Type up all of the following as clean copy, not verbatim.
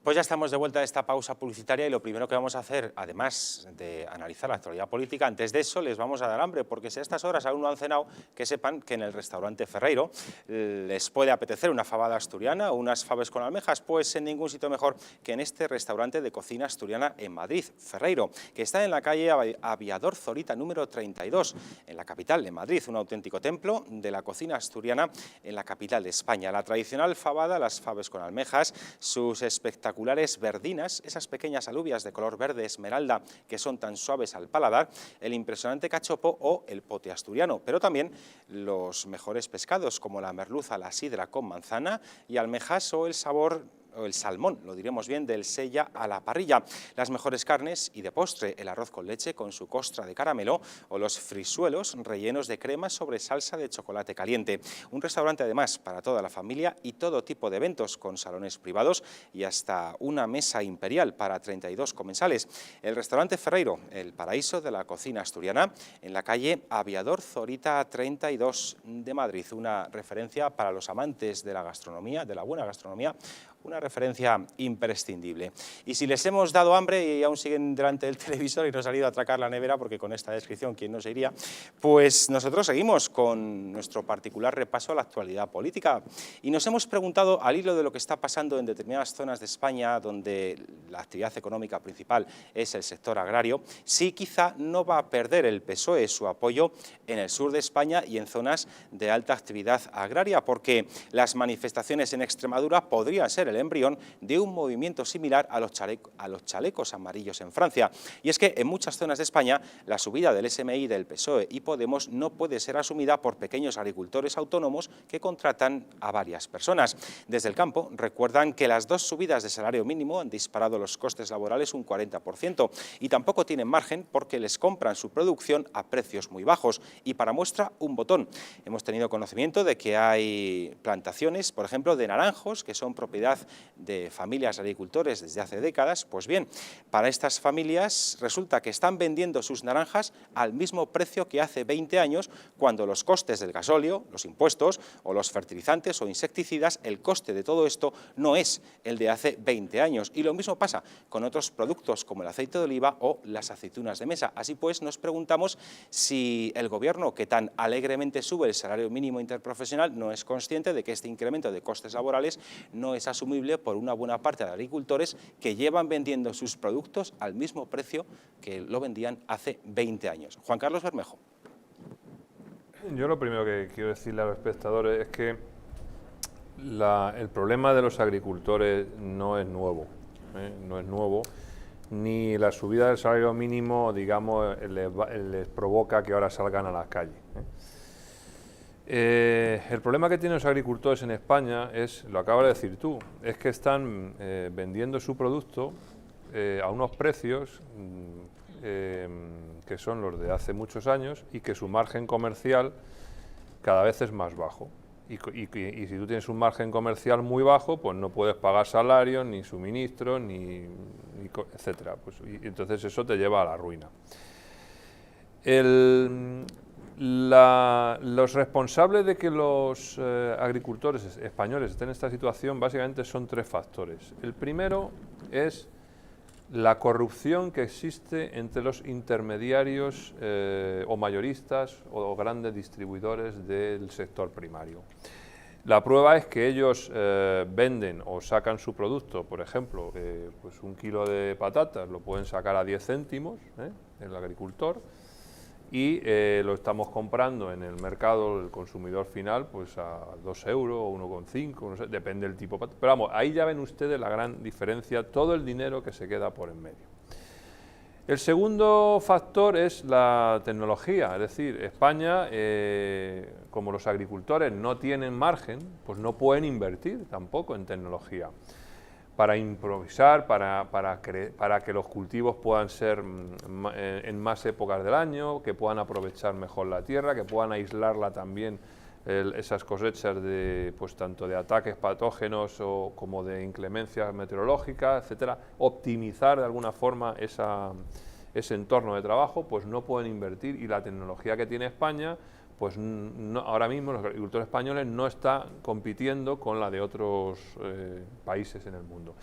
Pues ya estamos de vuelta de esta pausa publicitaria y lo primero que vamos a hacer, además de analizar la actualidad política, antes de eso les vamos a dar hambre, porque si a estas horas aún no han cenado, que sepan que en el restaurante Ferreiro les puede apetecer una fabada asturiana o unas faves con almejas, pues en ningún sitio mejor que en este restaurante de cocina asturiana en Madrid, Ferreiro, que está en la calle Aviador Zorita número 32, en la capital de Madrid, un auténtico templo de la cocina asturiana en la capital de España. La tradicional fabada, las faves con almejas, sus espectaculares verdinas, esas pequeñas alubias de color verde esmeralda que son tan suaves al paladar, el impresionante cachopo o el pote asturiano, pero también los mejores pescados como la merluza, la sidra con manzana y almejas o el sabor o el salmón, lo diremos bien, del sella a la parrilla, las mejores carnes y de postre, el arroz con leche con su costra de caramelo o los frisuelos rellenos de crema sobre salsa de chocolate caliente. Un restaurante además para toda la familia y todo tipo de eventos con salones privados y hasta una mesa imperial para 32 comensales. El restaurante Ferreiro, el paraíso de la cocina asturiana, en la calle Aviador Zorita 32 de Madrid, una referencia para los amantes de la gastronomía, de la buena gastronomía, una referencia imprescindible. Y si les hemos dado hambre y aún siguen delante del televisor y no han salido a atracar la nevera, porque con esta descripción quién no se iría, pues nosotros seguimos con nuestro particular repaso a la actualidad política. Y nos hemos preguntado, al hilo de lo que está pasando en determinadas zonas de España, donde la actividad económica principal es el sector agrario, si quizá no va a perder el PSOE su apoyo en el sur de España y en zonas de alta actividad agraria, porque las manifestaciones en Extremadura podrían ser el embrión de un movimiento similar a los chalecos amarillos en Francia. Y es que en muchas zonas de España la subida del SMI del PSOE y Podemos no puede ser asumida por pequeños agricultores autónomos que contratan a varias personas. Desde el campo recuerdan que las dos subidas de salario mínimo han disparado los costes laborales un 40% y tampoco tienen margen porque les compran su producción a precios muy bajos. Y para muestra, un botón. Hemos tenido conocimiento de que hay plantaciones, por ejemplo, de naranjos que son propiedad de familias agricultores desde hace décadas. Pues bien, para estas familias resulta que están vendiendo sus naranjas al mismo precio que hace 20 años, cuando los costes del gasóleo, los impuestos o los fertilizantes o insecticidas, el coste de todo esto no es el de hace 20 años. Y lo mismo pasa con otros productos como el aceite de oliva o las aceitunas de mesa. Así pues, nos preguntamos si el Gobierno, que tan alegremente sube el salario mínimo interprofesional, no es consciente de que este incremento de costes laborales no es asumible por una buena parte de agricultores que llevan vendiendo sus productos al mismo precio que lo vendían hace 20 años. Juan Carlos Bermejo. Yo lo primero que quiero decirle a los espectadores es que el problema de los agricultores no es nuevo, no es nuevo, ni la subida del salario mínimo, digamos, les provoca que ahora salgan a las calles. El problema que tienen los agricultores en España es, lo acabas de decir tú, es que están vendiendo su producto a unos precios que son los de hace muchos años y que su margen comercial cada vez es más bajo. Y si tú tienes un margen comercial muy bajo, pues no puedes pagar salarios, ni suministros, etcétera. Pues, y entonces eso te lleva a la ruina. Los responsables de que los agricultores españoles estén en esta situación básicamente son tres factores. El primero es la corrupción que existe entre los intermediarios o mayoristas o grandes distribuidores del sector primario. La prueba es que ellos venden o sacan su producto, por ejemplo, pues un kilo de patatas lo pueden sacar a 10 céntimos, el agricultor, y lo estamos comprando en el mercado, el consumidor final, pues a 2 euros o 1,5, no sé, depende del tipo. Pero vamos, ahí ya ven ustedes la gran diferencia, todo el dinero que se queda por en medio. El segundo factor es la tecnología, es decir, España, como los agricultores no tienen margen, pues no pueden invertir tampoco en tecnología. Para improvisar, para que los cultivos puedan ser en más épocas del año, que puedan aprovechar mejor la tierra, que puedan aislarla también esas cosechas de, pues, tanto de ataques patógenos como de inclemencias meteorológicas, etcétera, optimizar de alguna forma ese entorno de trabajo, pues no pueden invertir, y la tecnología que tiene España, pues no, ahora mismo los agricultores españoles no están compitiendo con la de otros países en el mundo.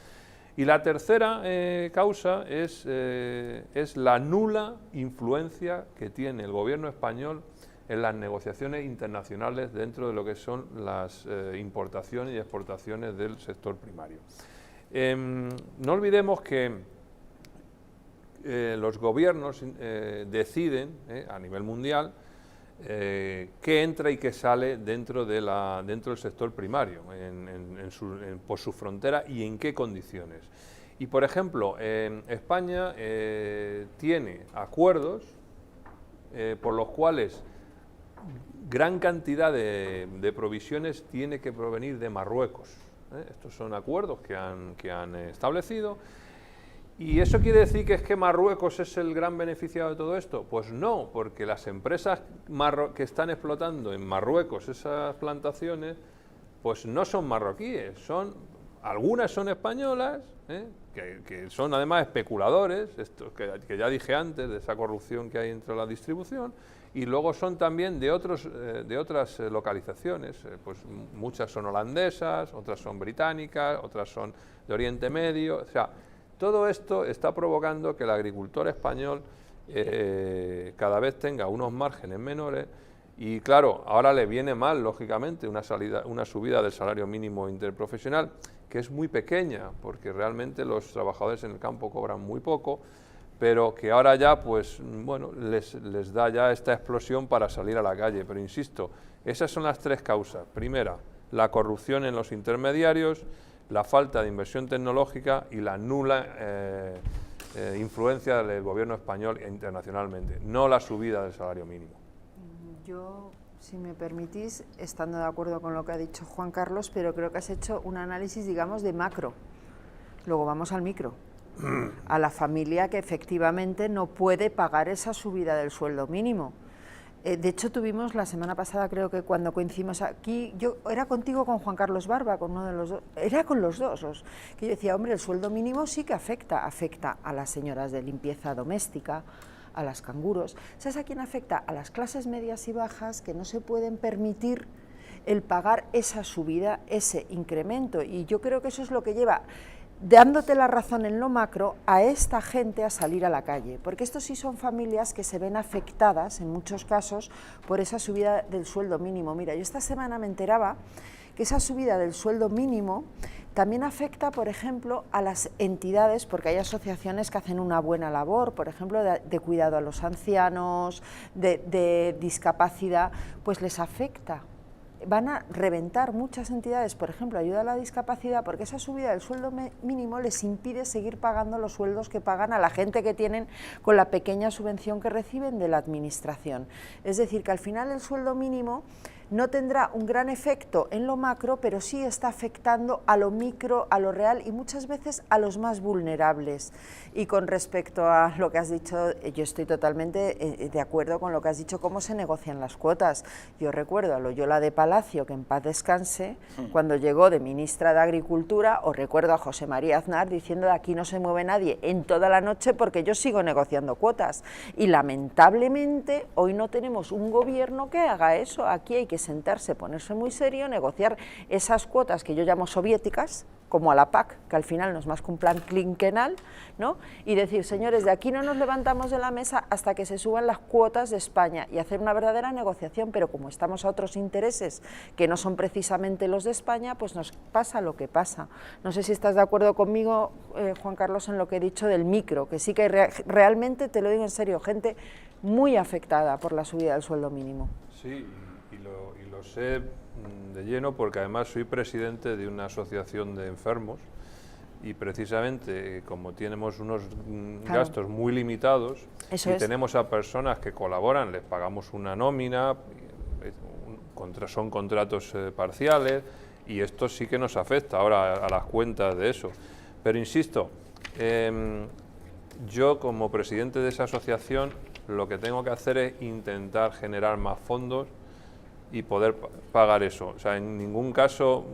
Y la tercera causa es la nula influencia que tiene el gobierno español en las negociaciones internacionales dentro de lo que son las importaciones y exportaciones del sector primario. No olvidemos que los gobiernos deciden a nivel mundial qué entra y qué sale dentro del sector primario, por su frontera y en qué condiciones. Y, por ejemplo, España tiene acuerdos por los cuales gran cantidad de provisiones tiene que provenir de Marruecos. Estos son acuerdos que han establecido. ¿Y eso quiere decir que es que Marruecos es el gran beneficiado de todo esto? Pues no, porque las empresas que están explotando en Marruecos esas plantaciones, pues no son marroquíes, algunas son españolas, que son además especuladores, que ya dije antes, de esa corrupción que hay entre la distribución, y luego son también de otras localizaciones, pues muchas son holandesas, otras son británicas, otras son de Oriente Medio, o sea, todo esto está provocando que el agricultor español cada vez tenga unos márgenes menores y, claro, ahora le viene mal, lógicamente, una subida del salario mínimo interprofesional, que es muy pequeña, porque realmente los trabajadores en el campo cobran muy poco, pero que ahora ya, pues, bueno, les da ya esta explosión para salir a la calle. Pero insisto, esas son las tres causas. Primera, la corrupción en los intermediarios, la falta de inversión tecnológica y la nula influencia del gobierno español internacionalmente, no la subida del salario mínimo. Yo, si me permitís, estando de acuerdo con lo que ha dicho Juan Carlos, pero creo que has hecho un análisis, digamos, de macro. Luego vamos al micro, a la familia que efectivamente no puede pagar esa subida del sueldo mínimo. De hecho, tuvimos la semana pasada, creo que cuando coincidimos aquí, yo era contigo con Juan Carlos Barba, con uno de los dos, era con los dos, que yo decía, hombre, el sueldo mínimo sí que afecta a las señoras de limpieza doméstica, a las canguros. ¿Sabes a quién afecta? A las clases medias y bajas que no se pueden permitir el pagar esa subida, ese incremento, y yo creo que eso es lo que lleva, dándote la razón en lo macro, a esta gente a salir a la calle, porque estos sí son familias que se ven afectadas, en muchos casos, por esa subida del sueldo mínimo. Mira, yo esta semana me enteraba que esa subida del sueldo mínimo también afecta, por ejemplo, a las entidades, porque hay asociaciones que hacen una buena labor, por ejemplo, de cuidado a los ancianos, de discapacidad, pues les afecta. Van a reventar muchas entidades, por ejemplo, ayuda a la discapacidad, porque esa subida del sueldo mínimo les impide seguir pagando los sueldos que pagan a la gente que tienen con la pequeña subvención que reciben de la administración. Es decir, que al final el sueldo mínimo no tendrá un gran efecto en lo macro, pero sí está afectando a lo micro, a lo real y muchas veces a los más vulnerables. Y con respecto a lo que has dicho, yo estoy totalmente de acuerdo con lo que has dicho, cómo se negocian las cuotas. Yo recuerdo a Loyola de Palacio, que en paz descanse, cuando llegó de ministra de Agricultura, o recuerdo a José María Aznar diciendo de aquí no se mueve nadie en toda la noche porque yo sigo negociando cuotas. Y lamentablemente hoy no tenemos un gobierno que haga eso. Aquí hay que sentarse, ponerse muy serio, negociar esas cuotas que yo llamo soviéticas, como a la PAC, que al final no es más que un plan quinquenal, ¿no? Y decir, señores, de aquí no nos levantamos de la mesa hasta que se suban las cuotas de España y hacer una verdadera negociación, pero como estamos a otros intereses que no son precisamente los de España, pues nos pasa lo que pasa. No sé si estás de acuerdo conmigo, Juan Carlos, en lo que he dicho del micro, que sí que realmente, te lo digo en serio, gente muy afectada por la subida del sueldo mínimo. Sí, y lo sé de lleno porque además soy presidente de una asociación de enfermos y precisamente como tenemos unos gastos muy limitados tenemos a personas que colaboran, les pagamos una nómina, son contratos parciales y esto sí que nos afecta ahora a las cuentas de eso. Pero insisto, yo como presidente de esa asociación lo que tengo que hacer es intentar generar más fondos y poder pagar eso. O sea, en ningún caso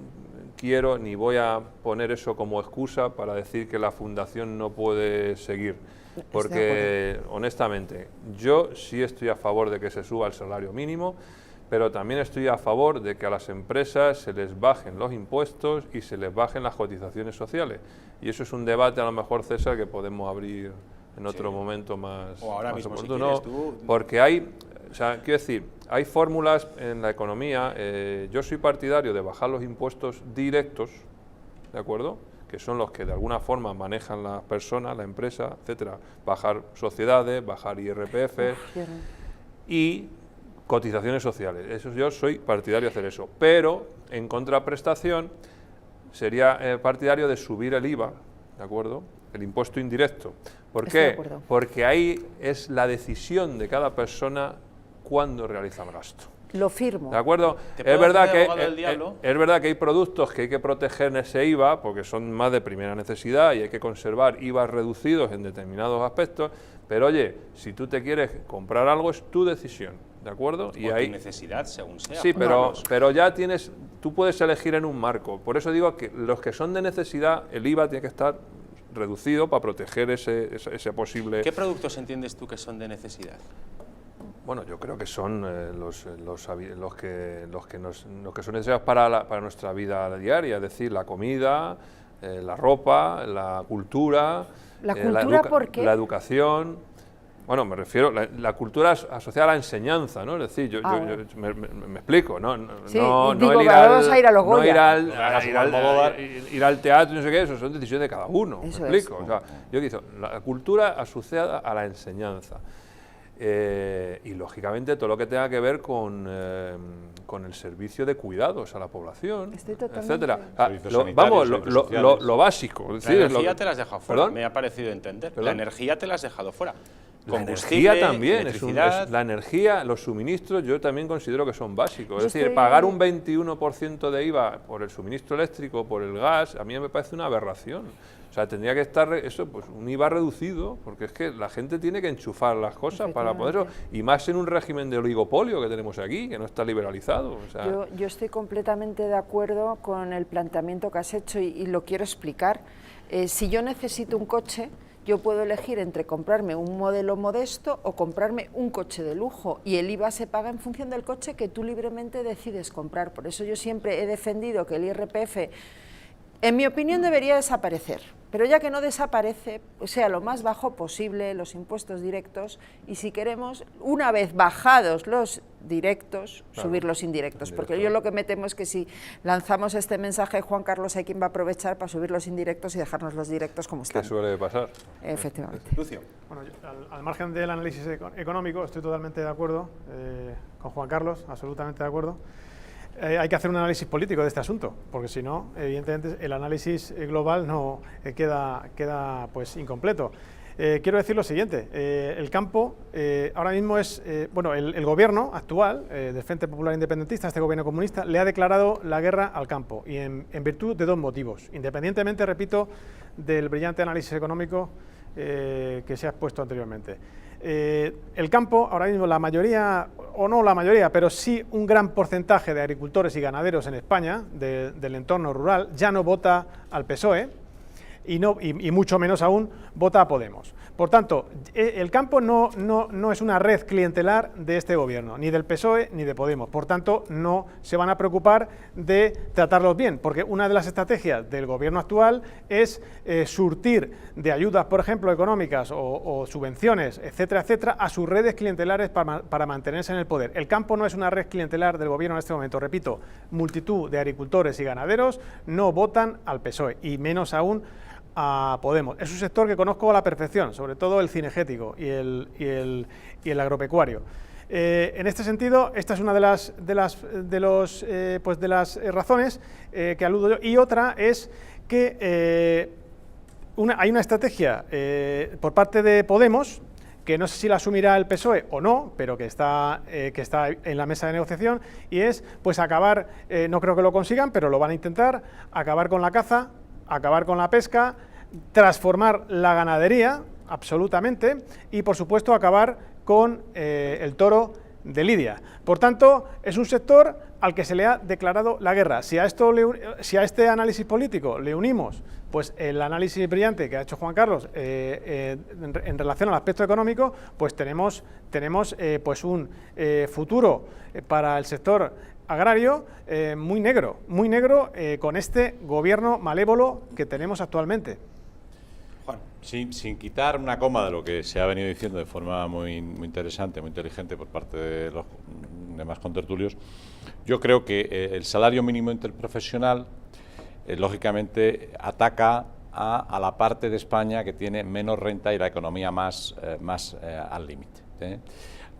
quiero ni voy a poner eso como excusa para decir que la fundación no puede seguir, porque honestamente yo sí estoy a favor de que se suba el salario mínimo, pero también estoy a favor de que a las empresas se les bajen los impuestos y se les bajen las cotizaciones sociales. Y eso es un debate, a lo mejor, César, que podemos abrir en otro momento más, o ahora más mismo, oportuno, si quieres tú. porque hay, o sea, quiero decir, hay fórmulas en la economía. Yo soy partidario de bajar los impuestos directos, ¿de acuerdo?, que son los que de alguna forma manejan las personas, la empresa, etcétera. Bajar sociedades, bajar IRPF y cotizaciones sociales. Eso, yo soy partidario de hacer eso, pero en contraprestación sería partidario de subir el IVA, ¿de acuerdo?, el impuesto indirecto. ¿Por qué? Porque ahí es la decisión de cada persona cuándo realiza el gasto. Lo firmo. ¿De acuerdo? Es verdad que hay productos que hay que proteger en ese IVA porque son más de primera necesidad y hay que conservar IVAs reducidos en determinados aspectos, pero oye, si tú te quieres comprar algo es tu decisión, ¿de acuerdo? Y hay necesidad, según sea. Sí, pero ya tienes, tú puedes elegir en un marco. Por eso digo que los que son de necesidad, el IVA tiene que estar reducido para proteger ese posible... ¿Qué productos entiendes tú que son de necesidad? Bueno, yo creo que son los que son necesarios para nuestra vida diaria, es decir, la comida, la ropa, la cultura, ¿Por qué? La educación. Bueno, me refiero a la cultura asociada a la enseñanza, ¿no? Es decir, yo me explico, ¿no? Sí, vamos a ir a los Goya. Ir al teatro, no sé qué, eso son decisiones de cada uno, eso me explico. O sea, yo digo, la cultura asociada a la enseñanza. Y lógicamente todo lo que tenga que ver con el servicio de cuidados a la población, etcétera. Lo básico. La energía te la has dejado fuera, me ha parecido entender. La energía te la has dejado fuera. La energía también, la energía, los suministros, yo también considero que son básicos. Es decir, pagar un 21% de IVA por el suministro eléctrico, por el gas, a mí me parece una aberración. O sea, tendría que estar eso, pues un IVA reducido, porque es que la gente tiene que enchufar las cosas para poder eso, y más en un régimen de oligopolio que tenemos aquí, que no está liberalizado. O sea, yo estoy completamente de acuerdo con el planteamiento que has hecho y lo quiero explicar. Si yo necesito un coche, yo puedo elegir entre comprarme un modelo modesto o comprarme un coche de lujo, y el IVA se paga en función del coche que tú libremente decides comprar. Por eso yo siempre he defendido que el IRPF, en mi opinión, debería desaparecer, pero ya que no desaparece, sea lo más bajo posible los impuestos directos, y si queremos, una vez bajados los directos, subir los indirectos, porque yo lo que me temo es que si lanzamos este mensaje, Juan Carlos, hay quien va a aprovechar para subir los indirectos y dejarnos los directos como están. ¿Qué suele pasar? Efectivamente. Lucio. Bueno, al margen del análisis económico, estoy totalmente de acuerdo con Juan Carlos, absolutamente de acuerdo. Hay que hacer un análisis político de este asunto, porque si no, evidentemente, el análisis global no queda pues incompleto. Quiero decir lo siguiente, el campo ahora mismo es, bueno, el gobierno actual del Frente Popular Independentista, este gobierno comunista, le ha declarado la guerra al campo, y en virtud de dos motivos, independientemente, repito, del brillante análisis económico que se ha expuesto anteriormente. El campo, ahora mismo la mayoría, o no la mayoría, pero sí un gran porcentaje de agricultores y ganaderos en España, del entorno rural, ya no vota al PSOE y mucho menos aún vota a Podemos. Por tanto, el campo no es una red clientelar de este gobierno, ni del PSOE ni de Podemos. Por tanto, no se van a preocupar de tratarlos bien, porque una de las estrategias del gobierno actual es surtir de ayudas, por ejemplo, económicas o subvenciones, etcétera, etcétera, a sus redes clientelares para mantenerse en el poder. El campo no es una red clientelar del gobierno en este momento. Repito, multitud de agricultores y ganaderos no votan al PSOE, y menos aún a Podemos. Es un sector que conozco a la perfección, sobre todo el cinegético y el agropecuario. En este sentido, esta es una de las razones que aludo yo, y otra es que hay una estrategia por parte de Podemos, que no sé si la asumirá el PSOE o no, pero que está en la mesa de negociación, y es pues acabar, no creo que lo consigan, pero lo van a intentar, acabar con la caza, acabar con la pesca, transformar la ganadería, absolutamente, y por supuesto acabar con el toro de lidia. Por tanto, es un sector al que se le ha declarado la guerra. Si a este análisis político le unimos pues el análisis brillante que ha hecho Juan Carlos en relación al aspecto económico, pues tenemos pues un futuro para el sector agrario muy negro con este gobierno malévolo que tenemos actualmente. Juan. Sin quitar una coma de lo que se ha venido diciendo de forma muy interesante, muy inteligente por parte de los demás contertulios, yo creo que el salario mínimo interprofesional lógicamente ataca a la parte de España que tiene menos renta y la economía más al límite.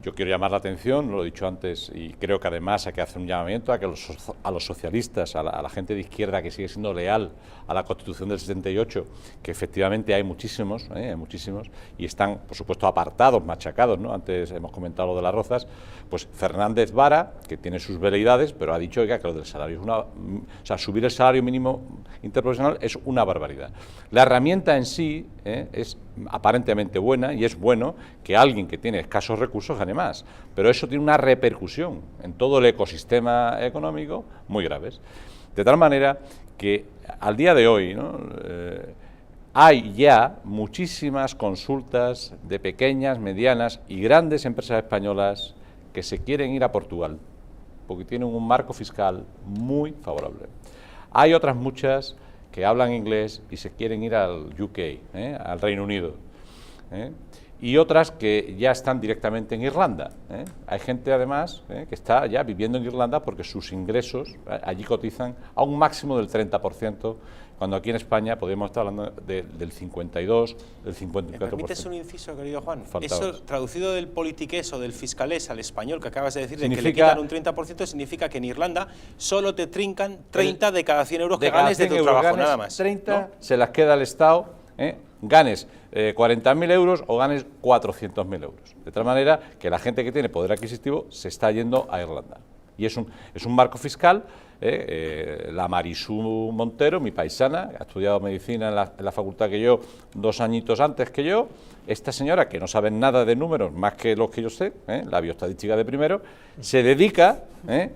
Yo quiero llamar la atención, lo he dicho antes, y creo que además hay que hacer un llamamiento a que a los socialistas, a la gente de izquierda que sigue siendo leal a la Constitución del 78, que efectivamente hay muchísimos, y están, por supuesto, apartados, machacados, ¿no? Antes hemos comentado lo de las Rozas, pues Fernández Vara, que tiene sus veleidades, pero ha dicho, oiga, que lo del salario es subir el salario mínimo interprofesional es una barbaridad. La herramienta en sí es aparentemente buena, y es bueno que alguien que tiene escasos recursos gane más, pero eso tiene una repercusión en todo el ecosistema económico muy graves. De tal manera que al día de hoy, ¿no? Hay ya muchísimas consultas de pequeñas, medianas y grandes empresas españolas que se quieren ir a Portugal porque tienen un marco fiscal muy favorable. Hay otras muchas que hablan inglés y se quieren ir al UK, al Reino Unido, y otras que ya están directamente en Irlanda. Hay gente además que está ya viviendo en Irlanda porque sus ingresos allí cotizan a un máximo del 30%, cuando aquí en España podríamos estar hablando del 52, del 54%. ¿Me permites un inciso, querido Juan? Faltaos. Eso, traducido del politiqués o del fiscalés al español que acabas de decir, de que le Significa- quitan un 30%, significa que en Irlanda solo te trincan 30 de cada 100 euros que cada ganes de 100 tu euros trabajo, ganes nada más. 30 ¿no? se las queda el Estado, ganes 40.000 euros o ganes 400.000 euros. De tal manera que la gente que tiene poder adquisitivo se está yendo a Irlanda. Y es un marco fiscal. La Marisú Montero, mi paisana, ha estudiado medicina en la facultad que yo, 2 añitos antes que yo. Esta señora, que no sabe nada de números más que los que yo sé, la bioestadística de primero, se dedica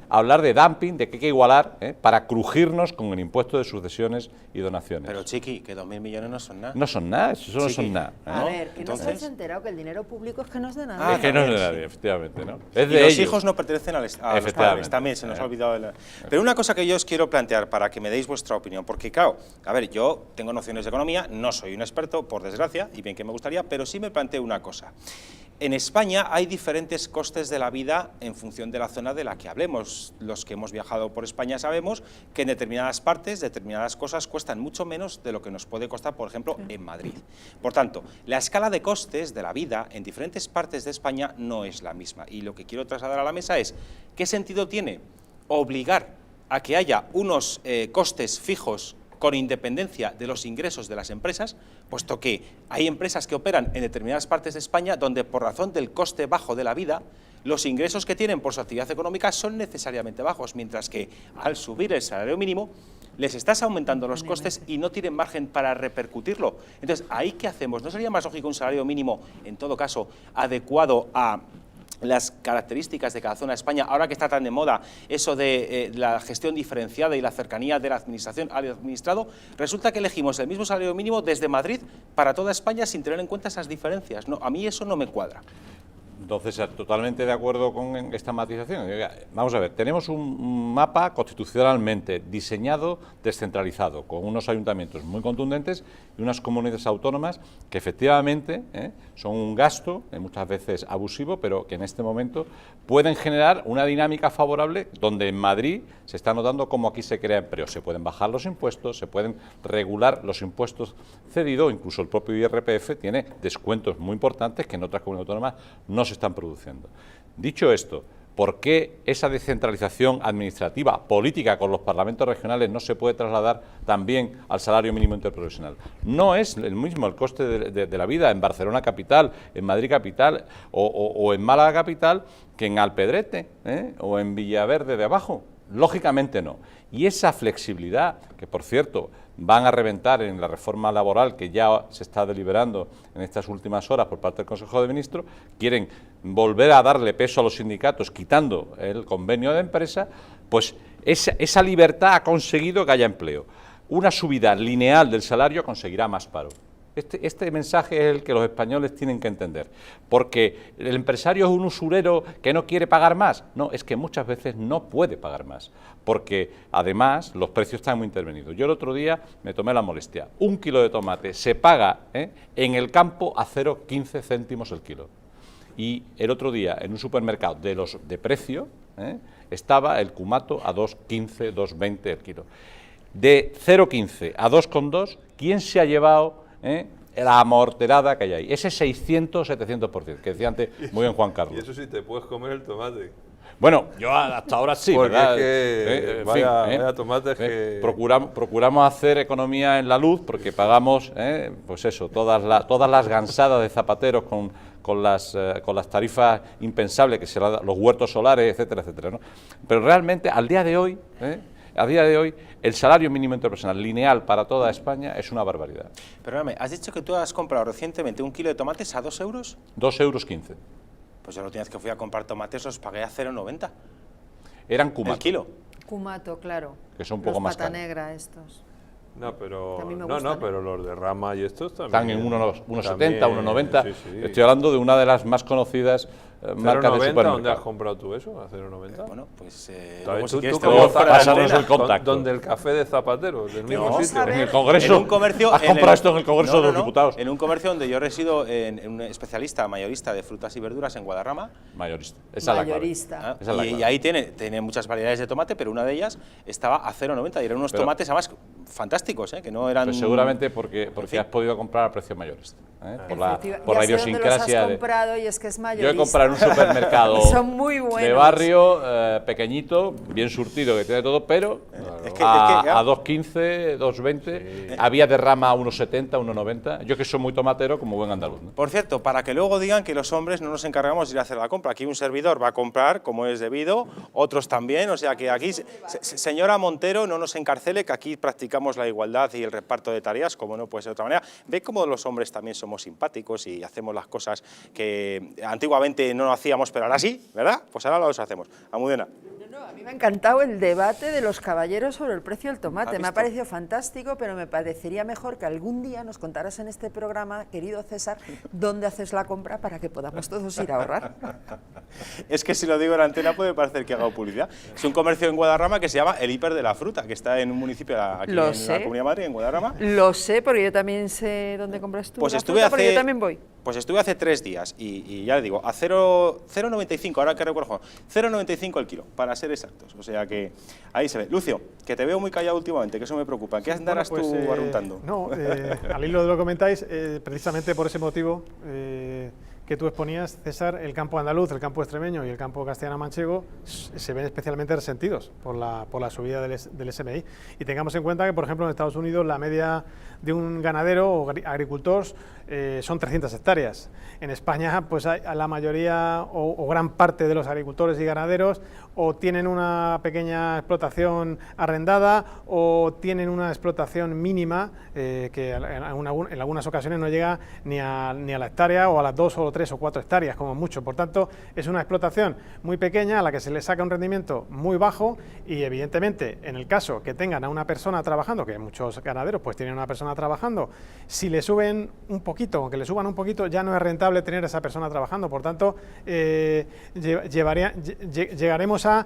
a hablar de dumping, de que hay que igualar, para crujirnos con el impuesto de sucesiones y donaciones. Pero chiqui, que 2.000 millones no son nada. No son nada, eso no Sí, son nada. A ¿no? ver, que no Entonces- se has enterado que el dinero público es que no es de nadie. Ah, Es que no es de también, nadie, sí. efectivamente, ¿no? Es Y de los ellos. hijos no pertenecen a los Efectivamente. padres, también se nos ha olvidado. Pero una cosa que yo os quiero plantear para que me deis vuestra opinión, porque claro, a ver, yo tengo nociones de economía, no soy un experto, por desgracia, y bien que me gustaría, pero sí me planteo una cosa. En España hay diferentes costes de la vida en función de la zona de la que hablemos. Los que hemos viajado por España sabemos que en determinadas partes, determinadas cosas cuestan mucho menos de lo que nos puede costar, por ejemplo, en Madrid. Por tanto, la escala de costes de la vida en diferentes partes de España no es la misma. Y lo que quiero trasladar a la mesa es, ¿qué sentido tiene obligar a que haya unos costes fijos con independencia de los ingresos de las empresas, puesto que hay empresas que operan en determinadas partes de España donde por razón del coste bajo de la vida, los ingresos que tienen por su actividad económica son necesariamente bajos, mientras que al subir el salario mínimo les estás aumentando los costes y no tienen margen para repercutirlo. Entonces, ¿ahí qué hacemos? ¿No sería más lógico un salario mínimo, en todo caso, adecuado a las características de cada zona de España, ahora que está tan de moda eso de la gestión diferenciada y la cercanía de la administración al administrado? Resulta que elegimos el mismo salario mínimo desde Madrid para toda España sin tener en cuenta esas diferencias. No, a mí eso no me cuadra. Entonces, totalmente de acuerdo con esta matización. Vamos a ver, tenemos un mapa constitucionalmente diseñado, descentralizado, con unos ayuntamientos muy contundentes y unas comunidades autónomas que efectivamente son un gasto, muchas veces abusivo, pero que en este momento pueden generar una dinámica favorable donde en Madrid se está notando cómo aquí se crea empleo. Se pueden bajar los impuestos, se pueden regular los impuestos cedidos, incluso el propio IRPF tiene descuentos muy importantes que en otras comunidades autónomas no se están produciendo. Dicho esto, ¿por qué esa descentralización administrativa, política con los parlamentos regionales no se puede trasladar también al salario mínimo interprofesional? No es el mismo el coste de la vida en Barcelona capital, en Madrid capital o en Málaga capital que en Alpedrete o en Villaverde de abajo. Lógicamente no. Y esa flexibilidad, que por cierto van a reventar en la reforma laboral que ya se está deliberando en estas últimas horas por parte del Consejo de Ministros, quieren volver a darle peso a los sindicatos quitando el convenio de empresa, Pues esa libertad ha conseguido que haya empleo. Una subida lineal del salario conseguirá más paro. Este mensaje es el que los españoles tienen que entender, porque el empresario es un usurero que no quiere pagar más. No, es que muchas veces no puede pagar más, porque además los precios están muy intervenidos. Yo el otro día me tomé la molestia, 1 kilo de tomate se paga en el campo a 0,15 céntimos el kilo. Y el otro día en un supermercado de precio estaba el cumato a 2,15, 2,20 el kilo. De 0,15 a 2,2, ¿quién se ha llevado la amorterada que hay ahí? Ese 600-700%, que decía antes muy bien Juan Carlos. Y eso sí, te puedes comer el tomate. Bueno, yo hasta ahora sí, porque ¿verdad? Es que vaya tomates que... Procuramos hacer economía en la luz porque pagamos, pues eso, todas las gansadas de zapateros con las tarifas impensables, que serán los huertos solares, etcétera, etcétera, ¿no? Pero realmente, a día de hoy, el salario mínimo interprofesional lineal para toda España es una barbaridad. Perdóname, has dicho que tú has comprado recientemente 1 kilo de tomates a 2 euros. 2,15 euros. Pues yo la última vez que fui a comprar tomates los pagué a 0,90. Eran cumato. El kilo. Cumato, claro. Que son un poco más pata caros. negra estos. No, pero, A mí me gustan, pero los de rama y estos Están también. en 1,70, también, 1,90. sí, sí. Estoy hablando de una de las más conocidas marcas de 0,90, supermercado. ¿dónde has comprado tú eso? ¿A 0,90? Bueno, pues Tú- si tú quieres te como voy fuera de la pásanos antena. el contacto. Donde el café de Zapatero, del mismo Vamos sitio. a ver. En el Congreso. En un comercio, ¿Has comprado esto en el Congreso de los Diputados? En un comercio donde yo resido, en un especialista mayorista de frutas y verduras en Guadarrama. Mayorista. Esa es la clave. Mayorista. Esa es la Y clave. ahí tiene muchas variedades de tomate, pero una de ellas estaba a 0,90 y eran unos Pero- tomates además fantásticos, que no eran... Pues seguramente porque fin. has podido comprar a precio mayorista. Por la Ya sé dónde idiosincrasia. los has comprado y es que es Yo mayorista. he comprado en un supermercado Y son muy buenos. de barrio, pequeñito, bien surtido, que tiene todo, pero Es que, a 2,15, 2,20, había de rama a 1,70, 1,90. Yo que soy muy tomatero como buen andaluz, ¿no? Por cierto, para que luego digan que los hombres no nos encargamos de ir a hacer la compra. Aquí un servidor va a comprar como es debido, otros también, o sea que aquí, señora Montero, no nos encarcele, que aquí practicamos la igualdad y el reparto de tareas, como no puede ser de otra manera. Ve cómo los hombres también somos simpáticos y hacemos las cosas que antiguamente no hacíamos, pero ahora sí, ¿verdad? Pues ahora los hacemos. Almudena. No, a mí me ha encantado el debate de los caballeros sobre el precio del ¿Has tomate. Me ha visto? parecido fantástico, pero me parecería mejor que algún día nos contaras en este programa, querido César, dónde haces la compra para que podamos todos ir a ahorrar. Es que si lo digo en la antena puede parecer que hago publicidad. Es un comercio en Guadarrama que se llama El Hiper de la Fruta, que está en un municipio aquí Lo en sé. la Comunidad de Madrid, en Guadarrama. Lo sé, porque yo también sé dónde compras tú Pues la estuve fruta, porque hace, yo también voy. Pues estuve hace 3 días y ya le digo, a 0,95, ahora que recuerdo, 0,95 el kilo, para ser exactos. O sea que ahí se ve. Lucio, que te veo muy callado últimamente, que eso me preocupa. ¿Qué andarás Bueno, pues, tú argumentando? No, al hilo de lo que comentáis, precisamente por ese motivo que tú exponías, César, el campo andaluz, el campo extremeño y el campo castellano-manchego se ven especialmente resentidos por la subida del SMI. Y tengamos en cuenta que, por ejemplo, en Estados Unidos la media de un ganadero o agricultor son 300 hectáreas. En España, pues la mayoría o gran parte de los agricultores y ganaderos o tienen una pequeña explotación arrendada o tienen una explotación mínima que en algunas ocasiones no llega ni a la hectárea o a las 2 o 3 o 4 hectáreas como mucho. Por tanto, es una explotación muy pequeña a la que se le saca un rendimiento muy bajo y evidentemente en el caso que tengan a una persona trabajando, que muchos ganaderos pues tienen una persona trabajando, si le suben un poquito, aunque le suban un poquito, ya no es rentable tener a esa persona trabajando. Por tanto, llegaremos a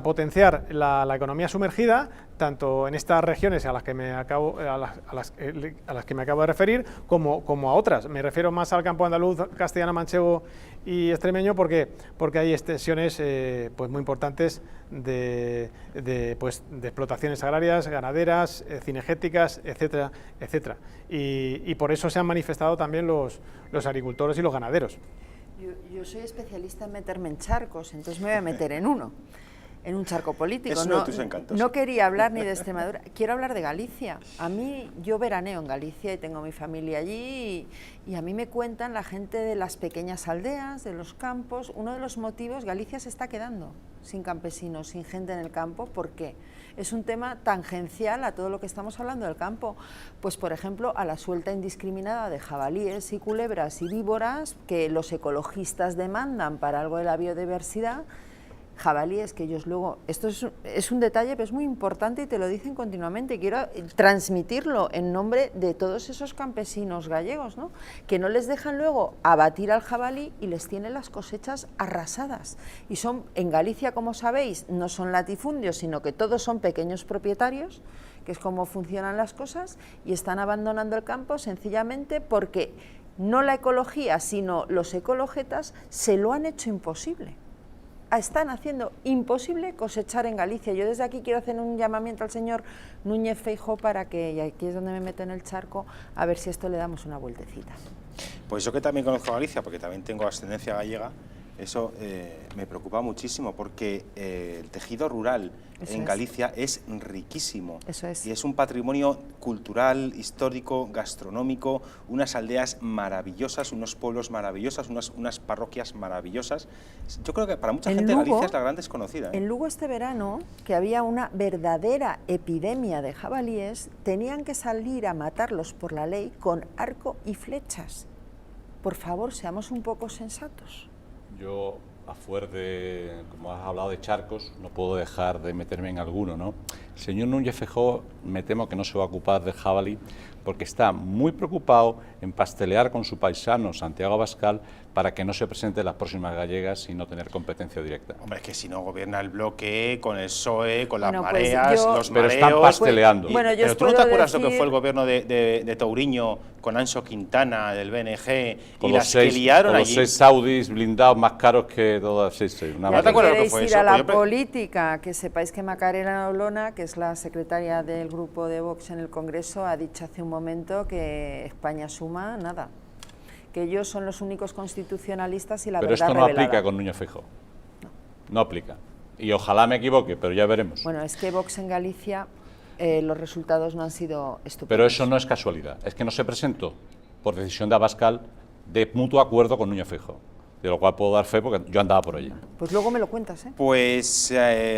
potenciar la economía sumergida, tanto en estas regiones a las que me acabo de referir, como a otras. Me refiero más al campo andaluz, castellano, manchego y extremeño, porque hay extensiones pues muy importantes de explotaciones agrarias, ganaderas, cinegéticas, etcétera, etcétera. Y por eso se han manifestado también los agricultores y los ganaderos. Yo soy especialista en meterme en charcos, entonces me voy a meter en un charco político. Es uno de tus encantos. No quería hablar ni de Extremadura, quiero hablar de Galicia. A mí, yo veraneo en Galicia y tengo mi familia allí y a mí me cuentan la gente de las pequeñas aldeas, de los campos. Uno de los motivos, Galicia se está quedando sin campesinos, sin gente en el campo. ¿Por qué? Es un tema tangencial a todo lo que estamos hablando del campo. Pues, por ejemplo, a la suelta indiscriminada de jabalíes y culebras y víboras que los ecologistas demandan para algo de la biodiversidad. jabalíes que ellos luego, esto es un detalle pero es muy importante y te lo dicen continuamente, quiero transmitirlo en nombre de todos esos campesinos gallegos, ¿no? Que no les dejan luego abatir al jabalí y les tienen las cosechas arrasadas, y son, en Galicia, como sabéis, no son latifundios, sino que todos son pequeños propietarios, que es como funcionan las cosas, y están abandonando el campo sencillamente porque no la ecología, sino los ecologetas se lo han hecho imposible. Están haciendo imposible cosechar en Galicia. Yo desde aquí quiero hacer un llamamiento al señor Núñez Feijóo para que, y aquí es donde me meto en el charco, a ver si esto le damos una vueltecita. Pues yo, que también conozco Galicia, porque también tengo ascendencia gallega, eso me preocupa muchísimo, porque el tejido rural en Galicia es riquísimo. Eso es. Y es un patrimonio cultural, histórico, gastronómico, unas aldeas maravillosas, unos pueblos maravillosos, unas parroquias maravillosas. Yo creo que para mucha gente Galicia es la gran desconocida. En Lugo este verano, que había una verdadera epidemia de jabalíes, tenían que salir a matarlos por la ley con arco y flechas. Por favor, seamos un poco sensatos. Yo, a fuer de, como has hablado de charcos, no puedo dejar de meterme en alguno, ¿no? El señor Núñez Feijóo, me temo que no se va a ocupar del jabalí, porque está muy preocupado en pastelear con su paisano Santiago Abascal para que no se presente las próximas gallegas y no tener competencia directa. Hombre, es que si no gobierna el bloque, con el PSOE, con las Bueno, mareas, los pero mareos... están pasteleando. Bueno, yo pero tú no te puedo acuerdas decir... lo que fue el gobierno de Touriño con Anxo Quintana, del BNG, Con y los las que liaron con los allí. 6 Saudis blindados más caros que todas. Sí, una Ya te acuerdas lo que queréis fue ir eso? a la Pues yo política, que sepáis que Macarena Olona, que es la secretaria del grupo de Vox en el Congreso, ha dicho hace un momento que España suma nada, que ellos son los únicos constitucionalistas y la Pero verdad esto no revelada. aplica con Núñez Feijóo. No aplica. Y ojalá me equivoque, pero ya veremos. Bueno, es que Vox en Galicia, los resultados no han sido estupendos. Pero eso no es casualidad, es que no se presentó por decisión de Abascal de mutuo acuerdo con Núñez Feijóo, de lo cual puedo dar fe porque yo andaba por allí. Pues luego me lo cuentas, ¿eh? Pues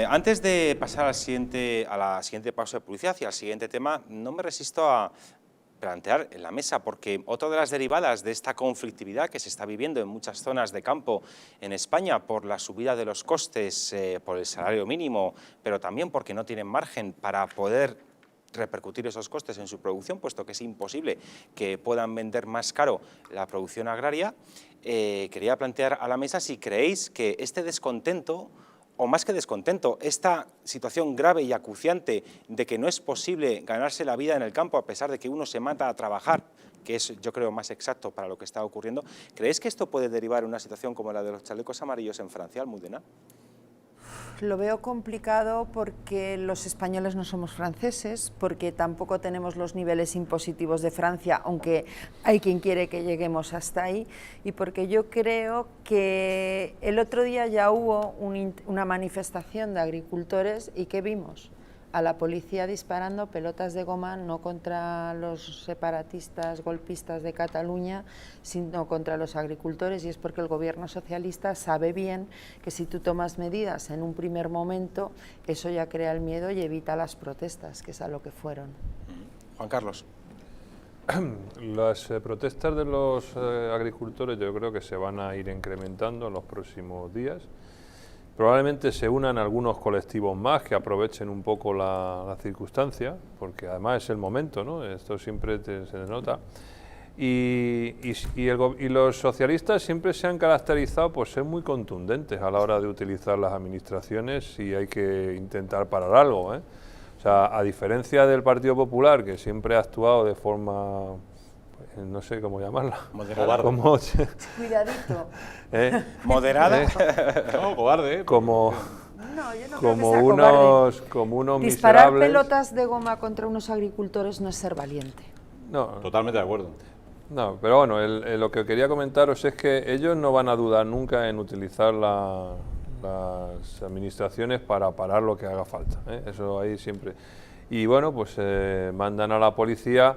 antes de pasar a la siguiente pausa de publicidad y al siguiente tema, no me resisto a plantear en la mesa, porque otra de las derivadas de esta conflictividad que se está viviendo en muchas zonas de campo en España por la subida de los costes, por el salario mínimo, pero también porque no tienen margen para poder repercutir esos costes en su producción, puesto que es imposible que puedan vender más caro la producción agraria, quería plantear a la mesa si creéis que este descontento, o más que descontento, esta situación grave y acuciante de que no es posible ganarse la vida en el campo a pesar de que uno se mata a trabajar, que es, yo creo, más exacto para lo que está ocurriendo, ¿creéis que esto puede derivar en una situación como la de los chalecos amarillos en Francia, Almudena? Lo veo complicado porque los españoles no somos franceses, porque tampoco tenemos los niveles impositivos de Francia, aunque hay quien quiere que lleguemos hasta ahí, y porque yo creo que el otro día ya hubo una manifestación de agricultores y ¿qué vimos? A la policía disparando pelotas de goma no contra los separatistas golpistas de Cataluña, sino contra los agricultores, y es porque el gobierno socialista sabe bien que si tú tomas medidas en un primer momento, eso ya crea el miedo y evita las protestas, que es a lo que fueron. Juan Carlos. Las protestas de los agricultores yo creo que se van a ir incrementando en los próximos días. Probablemente se unan algunos colectivos más que aprovechen un poco la circunstancia, porque además es el momento, ¿no? Esto siempre se denota. Y los socialistas siempre se han caracterizado por ser muy contundentes a la hora de utilizar las administraciones si hay que intentar parar algo, ¿eh? O sea, a diferencia del Partido Popular, que siempre ha actuado de forma, pues, no sé cómo llamarla, Moderada. como, Cuidadito. ¿Moderada? No, cobarde. No, como, yo no creo como, que sea unos, cobarde. como unos Disparar miserables. pelotas de goma contra unos agricultores no es ser valiente. No, Totalmente de acuerdo. no, pero bueno, lo que quería comentaros es que ellos no van a dudar nunca en utilizar las administraciones para parar lo que haga falta, ¿eh? Eso ahí siempre. Y bueno, pues mandan a la policía.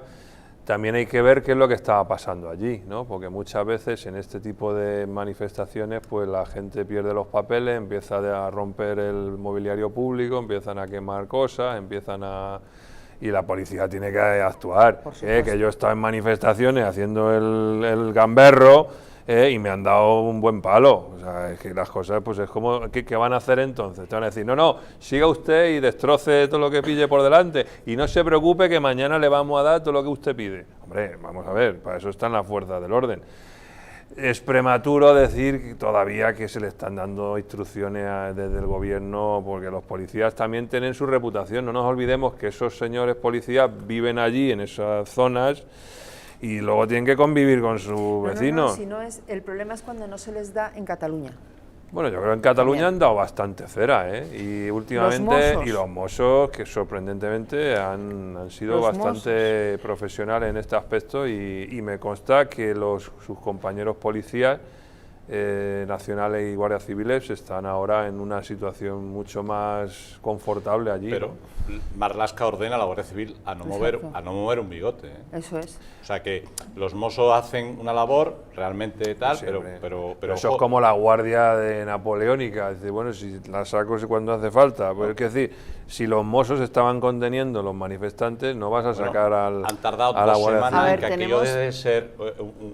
También hay que ver qué es lo que estaba pasando allí, ¿no? Porque muchas veces en este tipo de manifestaciones pues la gente pierde los papeles, empieza a romper el mobiliario público, empiezan a quemar cosas, y la policía tiene que actuar. Que yo he estado en manifestaciones haciendo el gamberro y me han dado un buen palo. O sea, es que las cosas, pues es como, ¿qué van a hacer entonces? Te van a decir, no, siga usted y destroce todo lo que pille por delante y no se preocupe que mañana le vamos a dar todo lo que usted pide. Hombre, vamos a ver, para eso están las fuerzas del orden. Es prematuro decir todavía que se le están dando instrucciones desde el gobierno, porque los policías también tienen su reputación. No nos olvidemos que esos señores policías viven allí, en esas zonas, y luego tienen que convivir con sus vecinos. El problema es cuando no se les da en Cataluña. Bueno, yo creo que en Cataluña han dado bastante cera, y últimamente, los Mossos, que sorprendentemente han sido bastante profesionales en este aspecto, y me consta que sus compañeros policías nacionales y guardias civiles están ahora en una situación mucho más confortable allí. Pero Marlaska ordena a la Guardia Civil a no mover un bigote. Eso es. O sea que los Mossos hacen una labor realmente tal, sí, pero eso es como la guardia de napoleónica. Dice, bueno, si la saco cuando hace falta. Pues es decir, si los Mossos estaban conteniendo los manifestantes, no vas a sacar han tardado a la 2 Guardia semanas Civil. en que aquello debe ser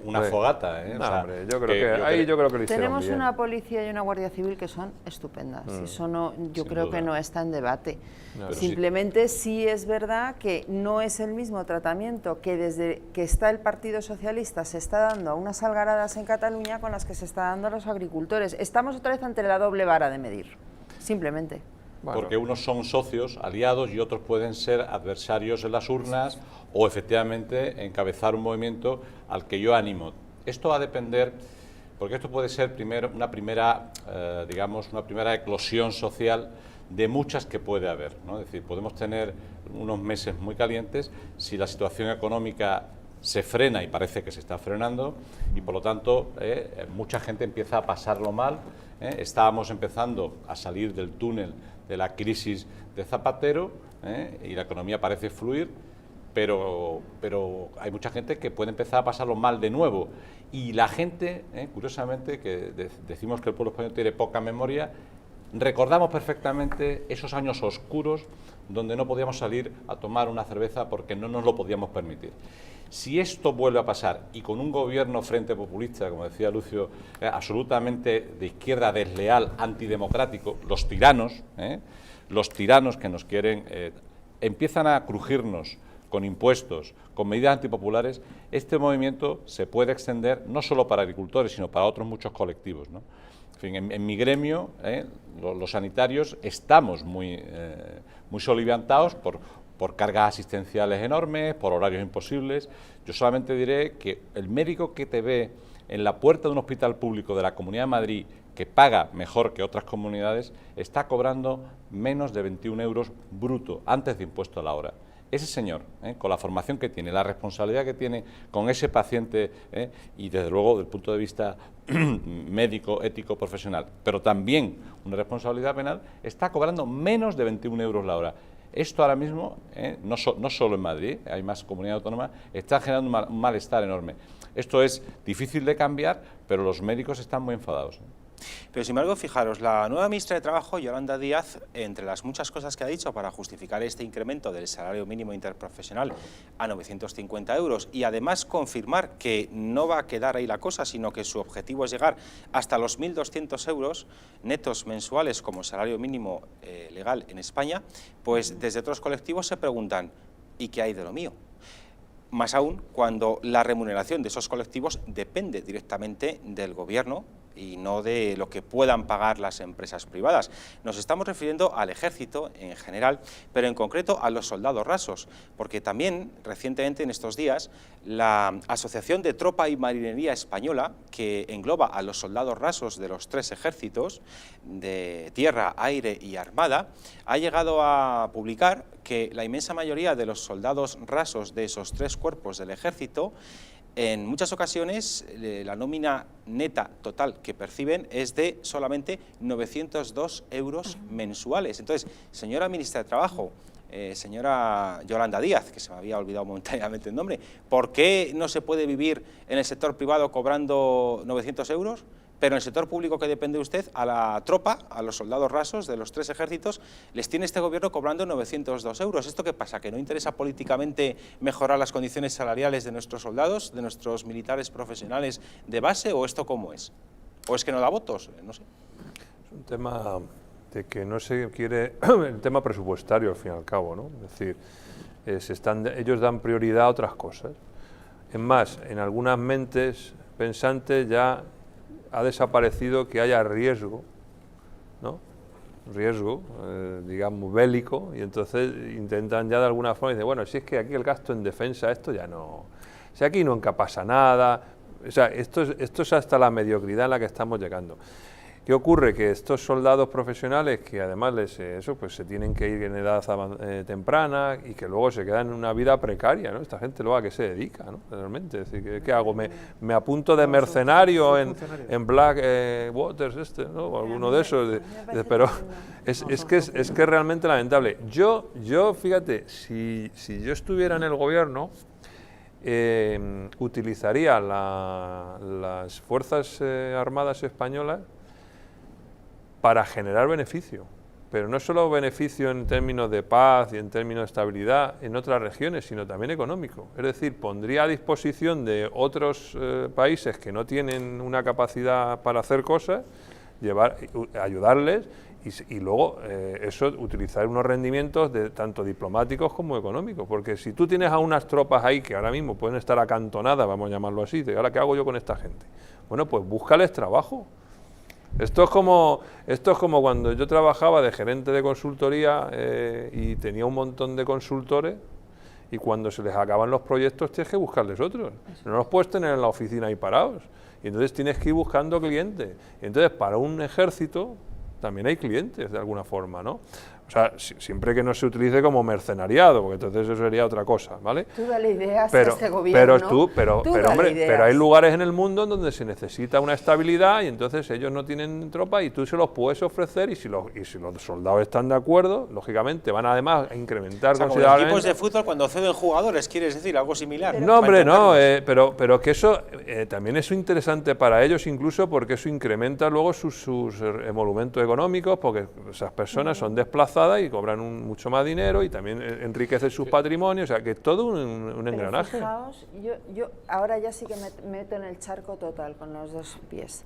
una fogata. No, hombre, yo creo que lo hicieron tenemos bien. una policía y una guardia civil que son estupendas. Eso no, yo Sin creo duda. que no está en debate. No, Simplemente sí es verdad que no es el mismo tratamiento que desde que está el Partido Socialista se está dando a unas algaradas en Cataluña con las que se está dando a los agricultores. Estamos otra vez ante la doble vara de medir, simplemente. Bueno. Porque unos son socios, aliados, y otros pueden ser adversarios en las urnas o efectivamente encabezar un movimiento al que yo animo. Esto va a depender, porque esto puede ser una primera eclosión social de muchas que puede haber, ¿no? Es decir, podemos tener unos meses muy calientes si la situación económica se frena, y parece que se está frenando, y por lo tanto mucha gente empieza a pasarlo mal. Estábamos empezando a salir del túnel de la crisis de Zapatero, y la economía parece fluir, pero hay mucha gente que puede empezar a pasarlo mal de nuevo. Y la gente, curiosamente, que decimos que el pueblo español tiene poca memoria, recordamos perfectamente esos años oscuros donde no podíamos salir a tomar una cerveza porque no nos lo podíamos permitir. Si esto vuelve a pasar, y con un gobierno frente populista, como decía Lucio, absolutamente de izquierda, desleal, antidemocrático, los tiranos que nos quieren, empiezan a crujirnos con impuestos, con medidas antipopulares, este movimiento se puede extender no solo para agricultores, sino para otros muchos colectivos, ¿no? En fin, en mi gremio, los sanitarios, estamos muy soliviantados por cargas asistenciales enormes, por horarios imposibles. Yo solamente diré que el médico que te ve en la puerta de un hospital público de la Comunidad de Madrid, que paga mejor que otras comunidades, está cobrando menos de 21 euros bruto, antes de impuesto a la hora. Ese señor, con la formación que tiene, la responsabilidad que tiene con ese paciente, y desde luego desde el punto de vista médico, ético, profesional, pero también una responsabilidad penal, está cobrando menos de 21 euros la hora. Esto ahora mismo, no solo en Madrid, hay más comunidades autónomas, está generando un malestar enorme. Esto es difícil de cambiar, pero los médicos están muy enfadados. Pero sin embargo, fijaros, la nueva ministra de Trabajo, Yolanda Díaz, entre las muchas cosas que ha dicho para justificar este incremento del salario mínimo interprofesional a 950 euros y además confirmar que no va a quedar ahí la cosa, sino que su objetivo es llegar hasta los 1.200 euros netos mensuales como salario mínimo legal en España, pues desde otros colectivos se preguntan, ¿y qué hay de lo mío? Más aún cuando la remuneración de esos colectivos depende directamente del gobierno y no de lo que puedan pagar las empresas privadas. Nos estamos refiriendo al ejército en general, pero en concreto a los soldados rasos, porque también recientemente en estos días la Asociación de Tropa y Marinería Española, que engloba a los soldados rasos de los 3 ejércitos, de tierra, aire y armada, ha llegado a publicar que la inmensa mayoría de los soldados rasos de esos 3 cuerpos del ejército, en muchas ocasiones la nómina neta total que perciben es de solamente 902 euros mensuales. Entonces, señora ministra de Trabajo, señora Yolanda Díaz, que se me había olvidado momentáneamente el nombre, ¿por qué no se puede vivir en el sector privado cobrando 900 euros? pero en el sector público que depende de usted, a la tropa, a los soldados rasos de los 3 ejércitos, les tiene este gobierno cobrando 902 euros. ¿Esto qué pasa? ¿Que no interesa políticamente mejorar las condiciones salariales de nuestros soldados, de nuestros militares profesionales de base, o esto cómo es? ¿O es que no da votos? No sé. Es un tema de que no se quiere, el tema presupuestario al fin y al cabo, ¿no? Es decir, ellos dan prioridad a otras cosas. Es más, en algunas mentes pensantes ya ha desaparecido que haya riesgo, ¿no? Riesgo, digamos, bélico, y entonces intentan ya de alguna forma decir, bueno, si es que aquí el gasto en defensa, esto ya no, si aquí nunca pasa nada, o sea, esto es hasta la mediocridad en la que estamos llegando. ¿Qué ocurre? Que estos soldados profesionales, que además pues se tienen que ir en edad temprana y que luego se quedan en una vida precaria, ¿no? Esta gente luego a qué se dedica, ¿no? Realmente, es decir, ¿qué hago? ¿Me apunto de mercenario en Black Waters, ¿no? O alguno de esos? Pero es que es realmente lamentable. Yo fíjate, si yo estuviera en el gobierno, utilizaría las Fuerzas Armadas Españolas para generar beneficio, pero no solo beneficio en términos de paz y en términos de estabilidad en otras regiones, sino también económico. Es decir, pondría a disposición de otros países que no tienen una capacidad para hacer cosas, ayudarles y luego utilizar unos rendimientos tanto diplomáticos como económicos, porque si tú tienes a unas tropas ahí que ahora mismo pueden estar acantonadas, vamos a llamarlo así, de ahora qué hago yo con esta gente, bueno, pues búscales trabajo. Esto es como cuando yo trabajaba de gerente de consultoría y tenía un montón de consultores, y cuando se les acaban los proyectos tienes que buscarles otros. No los puedes tener en la oficina ahí parados. Y entonces tienes que ir buscando clientes. Y entonces para un ejército también hay clientes de alguna forma, ¿no? O sea, siempre que no se utilice como mercenariado, porque entonces eso sería otra cosa, ¿vale? Tú dale ideas a este gobierno. Pero hay lugares en el mundo en donde se necesita una estabilidad y entonces ellos no tienen tropa y tú se los puedes ofrecer, y si los soldados están de acuerdo, lógicamente van además a incrementar, o sea, considerablemente. Como los equipos de fútbol cuando ceden jugadores, ¿quieres decir algo similar? No, hombre, no, pero que eso también es interesante para ellos, incluso porque eso incrementa luego sus emolumentos económicos, porque esas personas son desplazadas y cobran mucho más dinero y también enriquecen sus patrimonios, o sea que todo un engranaje. Fijaos, yo ahora ya sí que me meto en el charco total con los 2 pies,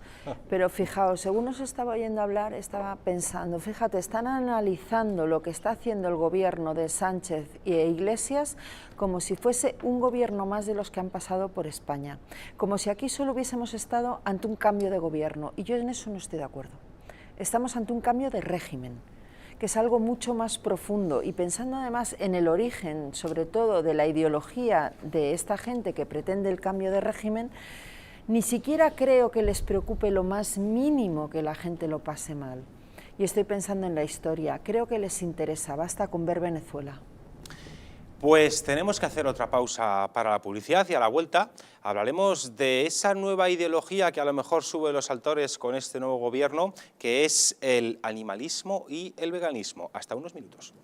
pero fijaos, según os estaba oyendo hablar, estaba pensando, fíjate, están analizando lo que está haciendo el gobierno de Sánchez e Iglesias como si fuese un gobierno más de los que han pasado por España, como si aquí solo hubiésemos estado ante un cambio de gobierno, y yo en eso no estoy de acuerdo. Estamos ante un cambio de régimen, que es algo mucho más profundo, y pensando además en el origen, sobre todo, de la ideología de esta gente que pretende el cambio de régimen, ni siquiera creo que les preocupe lo más mínimo que la gente lo pase mal. Y estoy pensando en la historia, creo que les interesa, basta con ver Venezuela. Pues tenemos que hacer otra pausa para la publicidad y a la vuelta hablaremos de esa nueva ideología que a lo mejor sube los altares con este nuevo gobierno, que es el animalismo y el veganismo. Hasta unos minutos.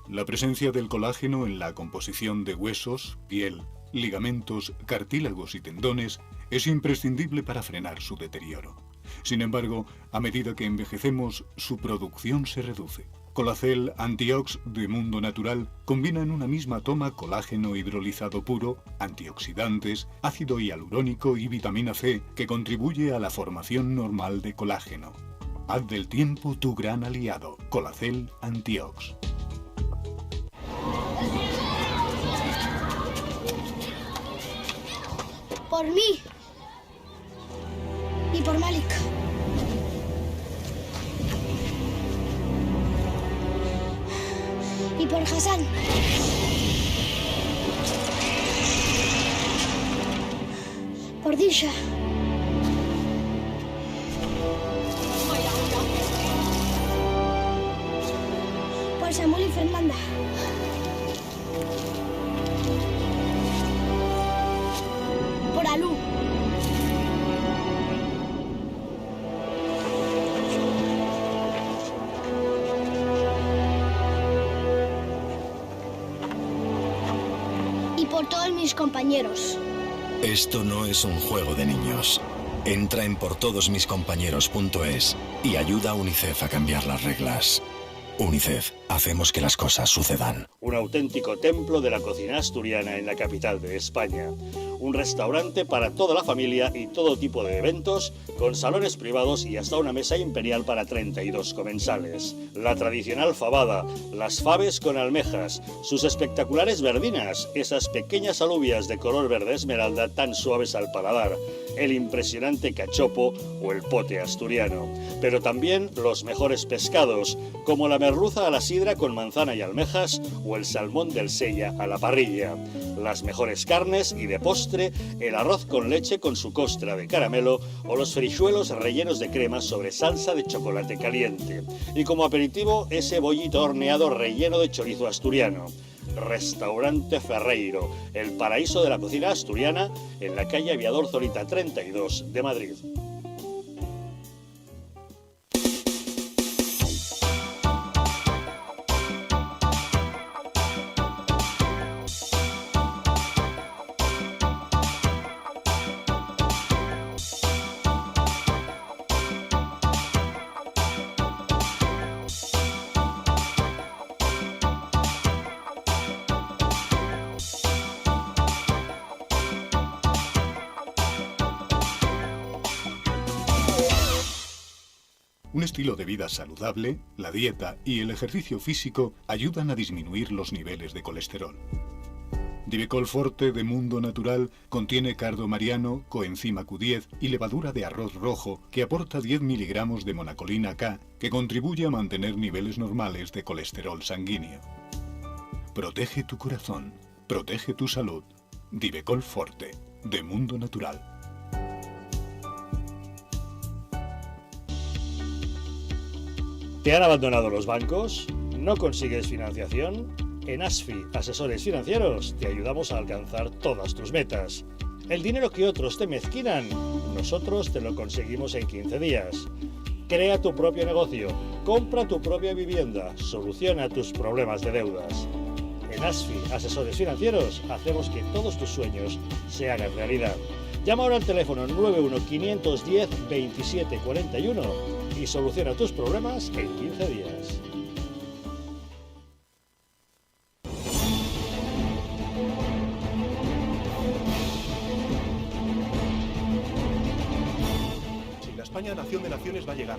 La presencia del colágeno en la composición de huesos, piel, ligamentos, cartílagos y tendones es imprescindible para frenar su deterioro. Sin embargo, a medida que envejecemos, su producción se reduce. Colacel Antiox de Mundo Natural combina en una misma toma colágeno hidrolizado puro, antioxidantes, ácido hialurónico y vitamina C, que contribuye a la formación normal de colágeno. Haz del tiempo tu gran aliado. Colacel Antiox. Por mí. Y por Malik. Y por Hassan. Por Disha. Por Samuel y Fernanda. por todos mis compañeros. Esto no es un juego de niños. Entra en portodosmiscompañeros.es y ayuda a UNICEF a cambiar las reglas. UNICEF, hacemos que las cosas sucedan. Un auténtico templo de la cocina asturiana en la capital de España. Un restaurante para toda la familia y todo tipo de eventos, con salones privados y hasta una mesa imperial para 32 comensales. La tradicional fabada, las faves con almejas, sus espectaculares verdinas, esas pequeñas alubias de color verde esmeralda tan suaves al paladar, el impresionante cachopo o el pote asturiano. Pero también los mejores pescados, como la merluza a la sidra con manzana y almejas o el salmón del Sella a la parrilla. Las mejores carnes y de postre, el arroz con leche con su costra de caramelo o los frijuelos rellenos de crema sobre salsa de chocolate caliente. Y como aperitivo, ese bollito horneado relleno de chorizo asturiano. Restaurante Ferreiro, el paraíso de la cocina asturiana, en la calle Aviador Zorita 32 de Madrid. Un estilo de vida saludable, la dieta y el ejercicio físico ayudan a disminuir los niveles de colesterol. Divecol Forte de Mundo Natural contiene cardo mariano, coenzima Q10 y levadura de arroz rojo que aporta 10 miligramos de monacolina K que contribuye a mantener niveles normales de colesterol sanguíneo. Protege tu corazón, protege tu salud. Divecol Forte de Mundo Natural. ¿Te han abandonado los bancos? ¿No consigues financiación? En ASFI, Asesores Financieros, te ayudamos a alcanzar todas tus metas. El dinero que otros te mezquinan, nosotros te lo conseguimos en 15 días. Crea tu propio negocio, compra tu propia vivienda, soluciona tus problemas de deudas. En ASFI, Asesores Financieros, hacemos que todos tus sueños se hagan realidad. Llama ahora al teléfono 91-510-2741 y soluciona tus problemas en 15 días. Si la España nación de naciones va a llegar.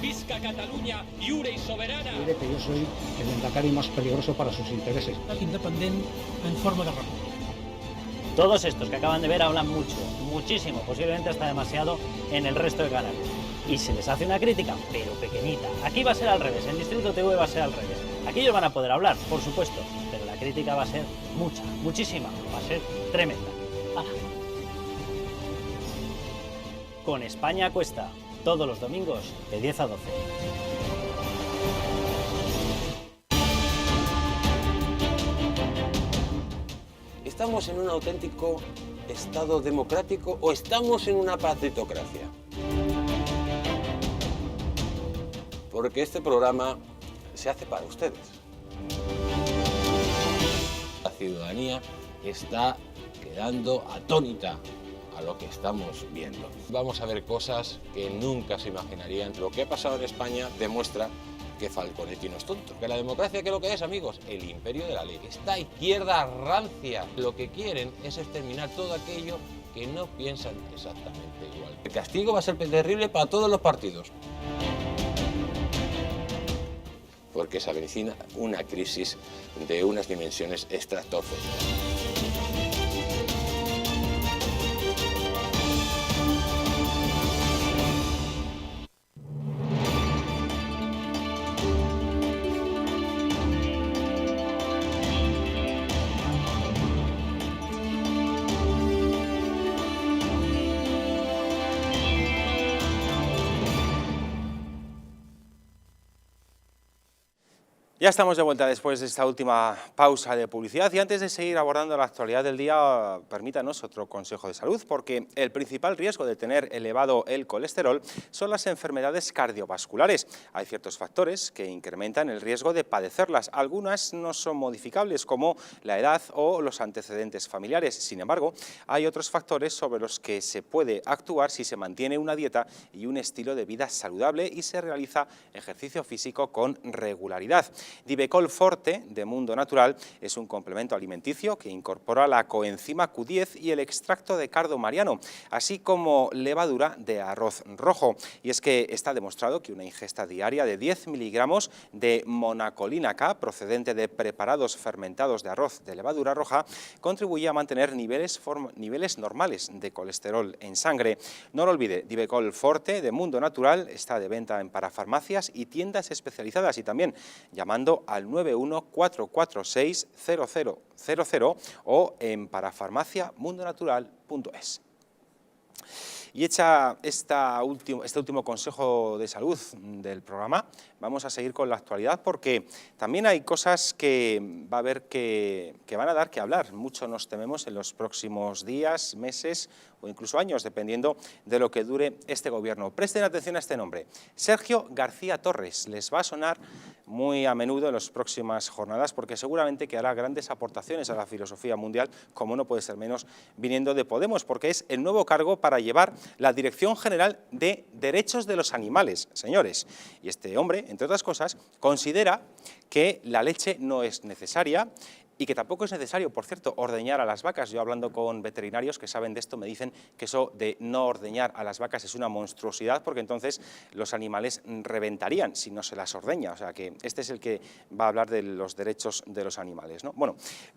Visca Cataluña, lliure y soberana. Diré que yo soy el endacari más peligroso para sus intereses. Independiente en forma de república. Todos estos que acaban de ver hablan mucho, muchísimo, posiblemente hasta demasiado en el resto de canales. Y se les hace una crítica, pero pequeñita. Aquí va a ser al revés, en Distrito TV va a ser al revés. Aquí ellos van a poder hablar, por supuesto, pero la crítica va a ser mucha, muchísima, va a ser tremenda. ¡Hala! Con España a Cuesta, todos los domingos de 10 a 12. ¿Estamos en un auténtico Estado democrático o estamos en una partitocracia? Porque este programa se hace para ustedes. La ciudadanía está quedando atónita a lo que estamos viendo. Vamos a ver cosas que nunca se imaginarían. Lo que ha pasado en España demuestra que Falconetti no es tonto. Que la democracia, ¿qué es lo que es, amigos? El imperio de la ley. Esta izquierda rancia lo que quieren es exterminar todo aquello que no piensan exactamente igual. El castigo va a ser terrible para todos los partidos. Porque se avecina una crisis de unas dimensiones estratosféricas. Ya estamos de vuelta después de esta última pausa de publicidad y antes de seguir abordando la actualidad del día, permítanos otro consejo de salud, porque el principal riesgo de tener elevado el colesterol son las enfermedades cardiovasculares. Hay ciertos factores que incrementan el riesgo de padecerlas. Algunas no son modificables, como la edad o los antecedentes familiares. Sin embargo, hay otros factores sobre los que se puede actuar si se mantiene una dieta y un estilo de vida saludable y se realiza ejercicio físico con regularidad. Divecol Forte, de Mundo Natural, es un complemento alimenticio que incorpora la coenzima Q10 y el extracto de cardo mariano, así como levadura de arroz rojo. Y es que está demostrado que una ingesta diaria de 10 miligramos de monacolina K, procedente de preparados fermentados de arroz de levadura roja, contribuye a mantener niveles normales de colesterol en sangre. No lo olvide, Divecol Forte, de Mundo Natural, está de venta en parafarmacias y tiendas especializadas y también llamando al 914460000 o en parafarmaciamundonatural.es. Y hecha este último consejo de salud del programa, vamos a seguir con la actualidad porque también hay cosas que va a haber que van a dar que hablar. Mucho nos tememos en los próximos días, meses o incluso años, dependiendo de lo que dure este gobierno. Presten atención a este nombre, Sergio García Torres. Les va a sonar muy a menudo en las próximas jornadas porque seguramente que hará grandes aportaciones a la filosofía mundial, como no puede ser menos viniendo de Podemos, porque es el nuevo cargo para llevar la Dirección General de Derechos de los Animales, señores. Y este hombre, entre otras cosas, considera que la leche no es necesaria y que tampoco es necesario, por cierto, ordeñar a las vacas. Yo hablando con veterinarios que saben de esto me dicen que eso de no ordeñar a las vacas es una monstruosidad porque entonces los animales reventarían si no se las ordeña. O sea que este es el que va a hablar de los derechos de los animales, ¿no? Bueno,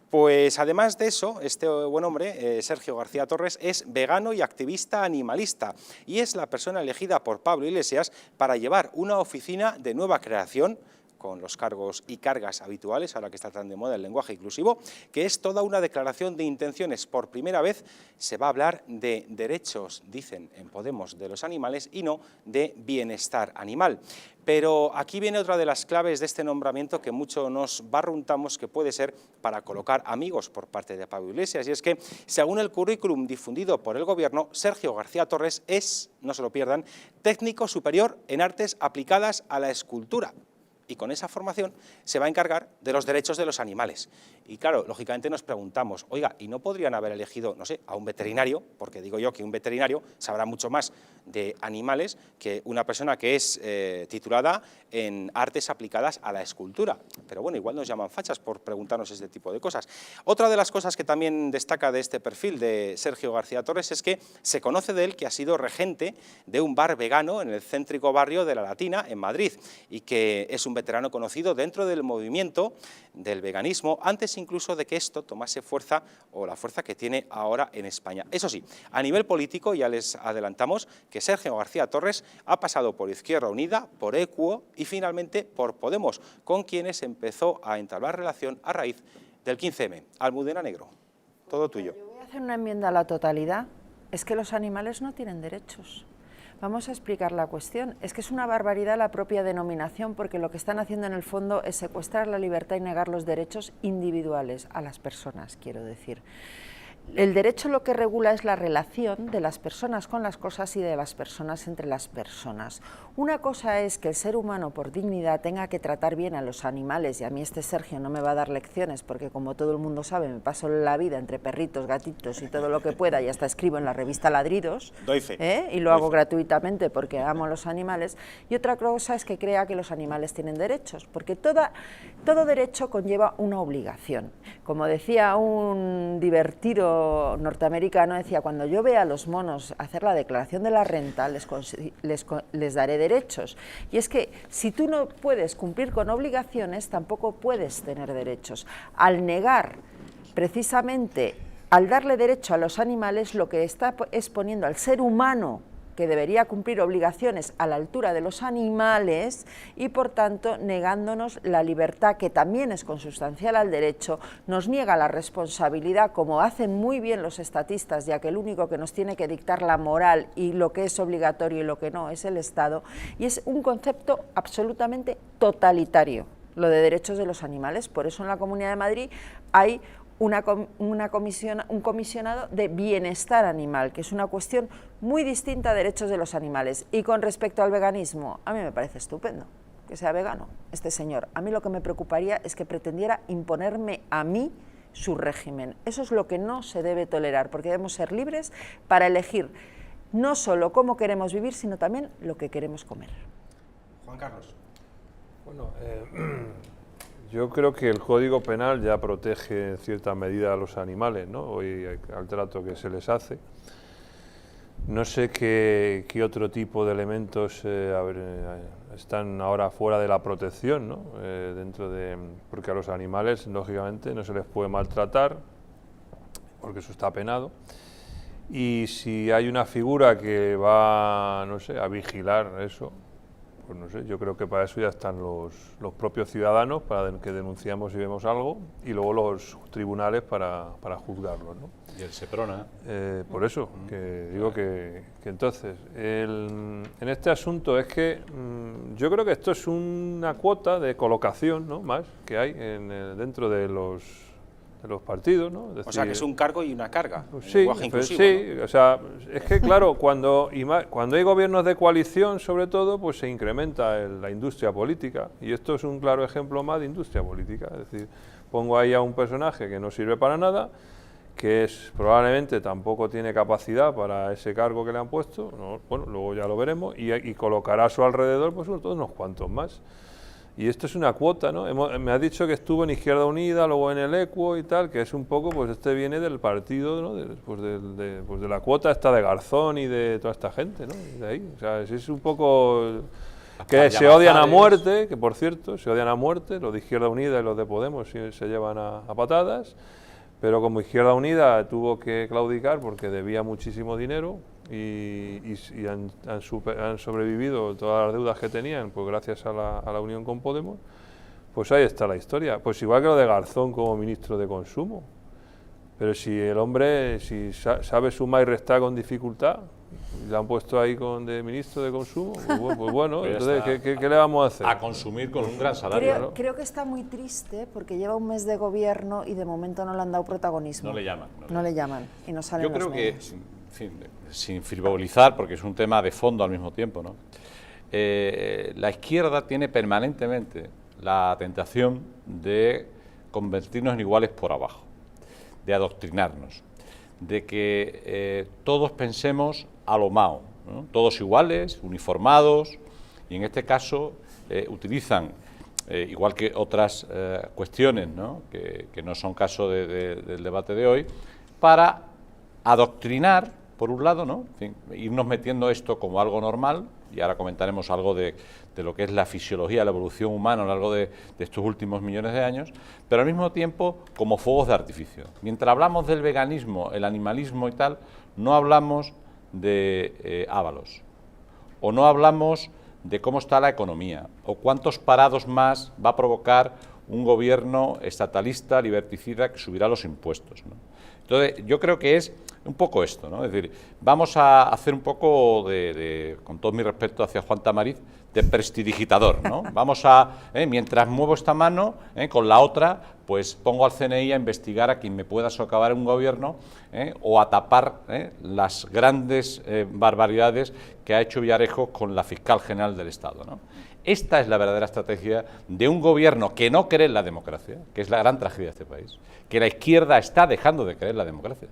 pues además de eso, este buen hombre, Sergio García Torres, es vegano y activista animalista y es la persona elegida por Pablo Iglesias para llevar una oficina de nueva creación con los cargos y cargas habituales, ahora que está tan de moda el lenguaje inclusivo, que es toda una declaración de intenciones. Por primera vez se va a hablar de derechos, dicen en Podemos, de los animales y no de bienestar animal. Pero aquí viene otra de las claves de este nombramiento que mucho nos barruntamos que puede ser para colocar amigos por parte de Pablo Iglesias, y es que, según el currículum difundido por el Gobierno, Sergio García Torres es, no se lo pierdan, técnico superior en artes aplicadas a la escultura. Y con esa formación se va a encargar de los derechos de los animales. Y claro, lógicamente nos preguntamos, oiga, ¿y no podrían haber elegido, no sé, a un veterinario? Porque digo yo que un veterinario sabrá mucho más de animales que una persona que es titulada en artes aplicadas a la escultura. Pero bueno, igual nos llaman fachas por preguntarnos este tipo de cosas. Otra de las cosas que también destaca de este perfil de Sergio García Torres es que se conoce de él que ha sido regente de un bar vegano en el céntrico barrio de La Latina, en Madrid, y que es un veterano conocido dentro del movimiento del veganismo, antes incluso de que esto tomase fuerza o la fuerza que tiene ahora en España. Eso sí, a nivel político ya les adelantamos que Sergio García Torres ha pasado por Izquierda Unida, por Equo y finalmente por Podemos, con quienes empezó a entablar relación a raíz del 15M. Almudena Negro, todo tuyo. Yo voy a hacer una enmienda a la totalidad. Es que los animales no tienen derechos. Vamos a explicar la cuestión. Es que es una barbaridad la propia denominación, porque lo que están haciendo en el fondo es secuestrar la libertad y negar los derechos individuales a las personas, quiero decir. El derecho lo que regula es la relación de las personas con las cosas y de las personas entre las personas. Una cosa es que el ser humano por dignidad tenga que tratar bien a los animales, y a mí este Sergio no me va a dar lecciones porque, como todo el mundo sabe, me paso la vida entre perritos, gatitos y todo lo que pueda, y hasta escribo en la revista Ladridos, Doy fe. Y lo hago gratuitamente porque amo a los animales. Y otra cosa es que crea que los animales tienen derechos, porque todo derecho conlleva una obligación. Como decía un divertido norteamericano, decía, cuando yo vea a los monos hacer la declaración de la renta, les daré derechos. Y es que si tú no puedes cumplir con obligaciones, tampoco puedes tener derechos. Al negar, precisamente, al darle derecho a los animales, lo que está es poniendo al ser humano, que debería cumplir obligaciones a la altura de los animales, y por tanto negándonos la libertad, que también es consustancial al derecho, nos niega la responsabilidad, como hacen muy bien los estatistas, ya que el único que nos tiene que dictar la moral y lo que es obligatorio y lo que no es el Estado, y es un concepto absolutamente totalitario. lo de derechos de los animales. Por eso en la Comunidad de Madrid hay un comisionado de bienestar animal, que es una cuestión muy distinta a derechos de los animales. Y con respecto al veganismo, a mí me parece estupendo que sea vegano este señor. A mí lo que me preocuparía es que pretendiera imponerme a mí su régimen. Eso es lo que no se debe tolerar, porque debemos ser libres para elegir no solo cómo queremos vivir, sino también lo que queremos comer. Juan Carlos. Bueno, yo creo que el Código Penal ya protege en cierta medida a los animales, ¿no? Y al trato que se les hace. No sé qué otro tipo de elementos están ahora fuera de la protección, ¿no? Porque a los animales, lógicamente, no se les puede maltratar, porque eso está penado. Y si hay una figura que va, no sé, a vigilar eso, pues no sé, yo creo que para eso ya están los propios ciudadanos, para que denunciamos si vemos algo, y luego los tribunales para juzgarlos, ¿no? Y el Seprona. Por eso, que digo que entonces, en este asunto es que yo creo que esto es una cuota de colocación, ¿no?, más que hay dentro de los partidos, ¿no? Es decir, o sea, que es un cargo y una carga. Sí, sí, ¿no? O sea, es que claro, cuando hay gobiernos de coalición, sobre todo, pues se incrementa la industria política, y esto es un claro ejemplo más de industria política. Es decir, pongo ahí a un personaje que no sirve para nada, que probablemente tampoco tiene capacidad para ese cargo que le han puesto, ¿no? Bueno, luego ya lo veremos, y colocará a su alrededor pues todos unos cuantos más. Y esto es una cuota, ¿no? Me ha dicho que estuvo en Izquierda Unida, luego en el ECUO y tal, que es un poco, pues este viene del partido, ¿no? De la cuota esta de Garzón y de toda esta gente, ¿no? De ahí, o sea, es un poco que se odian a muerte, que por cierto, se odian a muerte, los de Izquierda Unida y los de Podemos se llevan a patadas, pero como Izquierda Unida tuvo que claudicar porque debía muchísimo dinero, y han sobrevivido todas las deudas que tenían, pues gracias a la unión con Podemos, pues ahí está la historia. Pues igual que lo de Garzón como ministro de Consumo. Pero si el hombre sabe sumar y restar con dificultad, y le han puesto ahí de ministro de Consumo, pues bueno, entonces, ¿qué le vamos a hacer? A consumir con un gran salario. Creo que está muy triste porque lleva un mes de gobierno y de momento no le han dado protagonismo. No le llaman. No le llaman y no salen los medios. Yo creo que, en fin, sin frivolizar, porque es un tema de fondo al mismo tiempo, ¿no? La izquierda tiene permanentemente la tentación de convertirnos en iguales por abajo, de adoctrinarnos, de que todos pensemos a lo Mao, ¿no? Todos iguales, uniformados, y en este caso utilizan, igual que otras cuestiones, ¿no? Que no son caso del debate de hoy, para adoctrinar, por un lado, ¿no? En fin, irnos metiendo esto como algo normal, y ahora comentaremos algo de lo que es la fisiología, la evolución humana a lo largo de estos últimos millones de años, pero al mismo tiempo como fuegos de artificio. Mientras hablamos del veganismo, el animalismo y tal, no hablamos de Ábalos, o no hablamos de cómo está la economía, o cuántos parados más va a provocar un gobierno estatalista, liberticida, que subirá los impuestos, ¿no? Entonces, yo creo que es un poco esto, ¿no? Es decir, vamos a hacer un poco con todo mi respeto hacia Juan Tamariz, de prestidigitador, ¿no? Vamos mientras muevo esta mano, con la otra, pues pongo al CNI a investigar a quien me pueda socavar un gobierno, o a tapar las grandes barbaridades que ha hecho Villarejo con la fiscal general del Estado, ¿no? Esta es la verdadera estrategia de un gobierno que no cree en la democracia, que es la gran tragedia de este país, que la izquierda está dejando de creer en la democracia.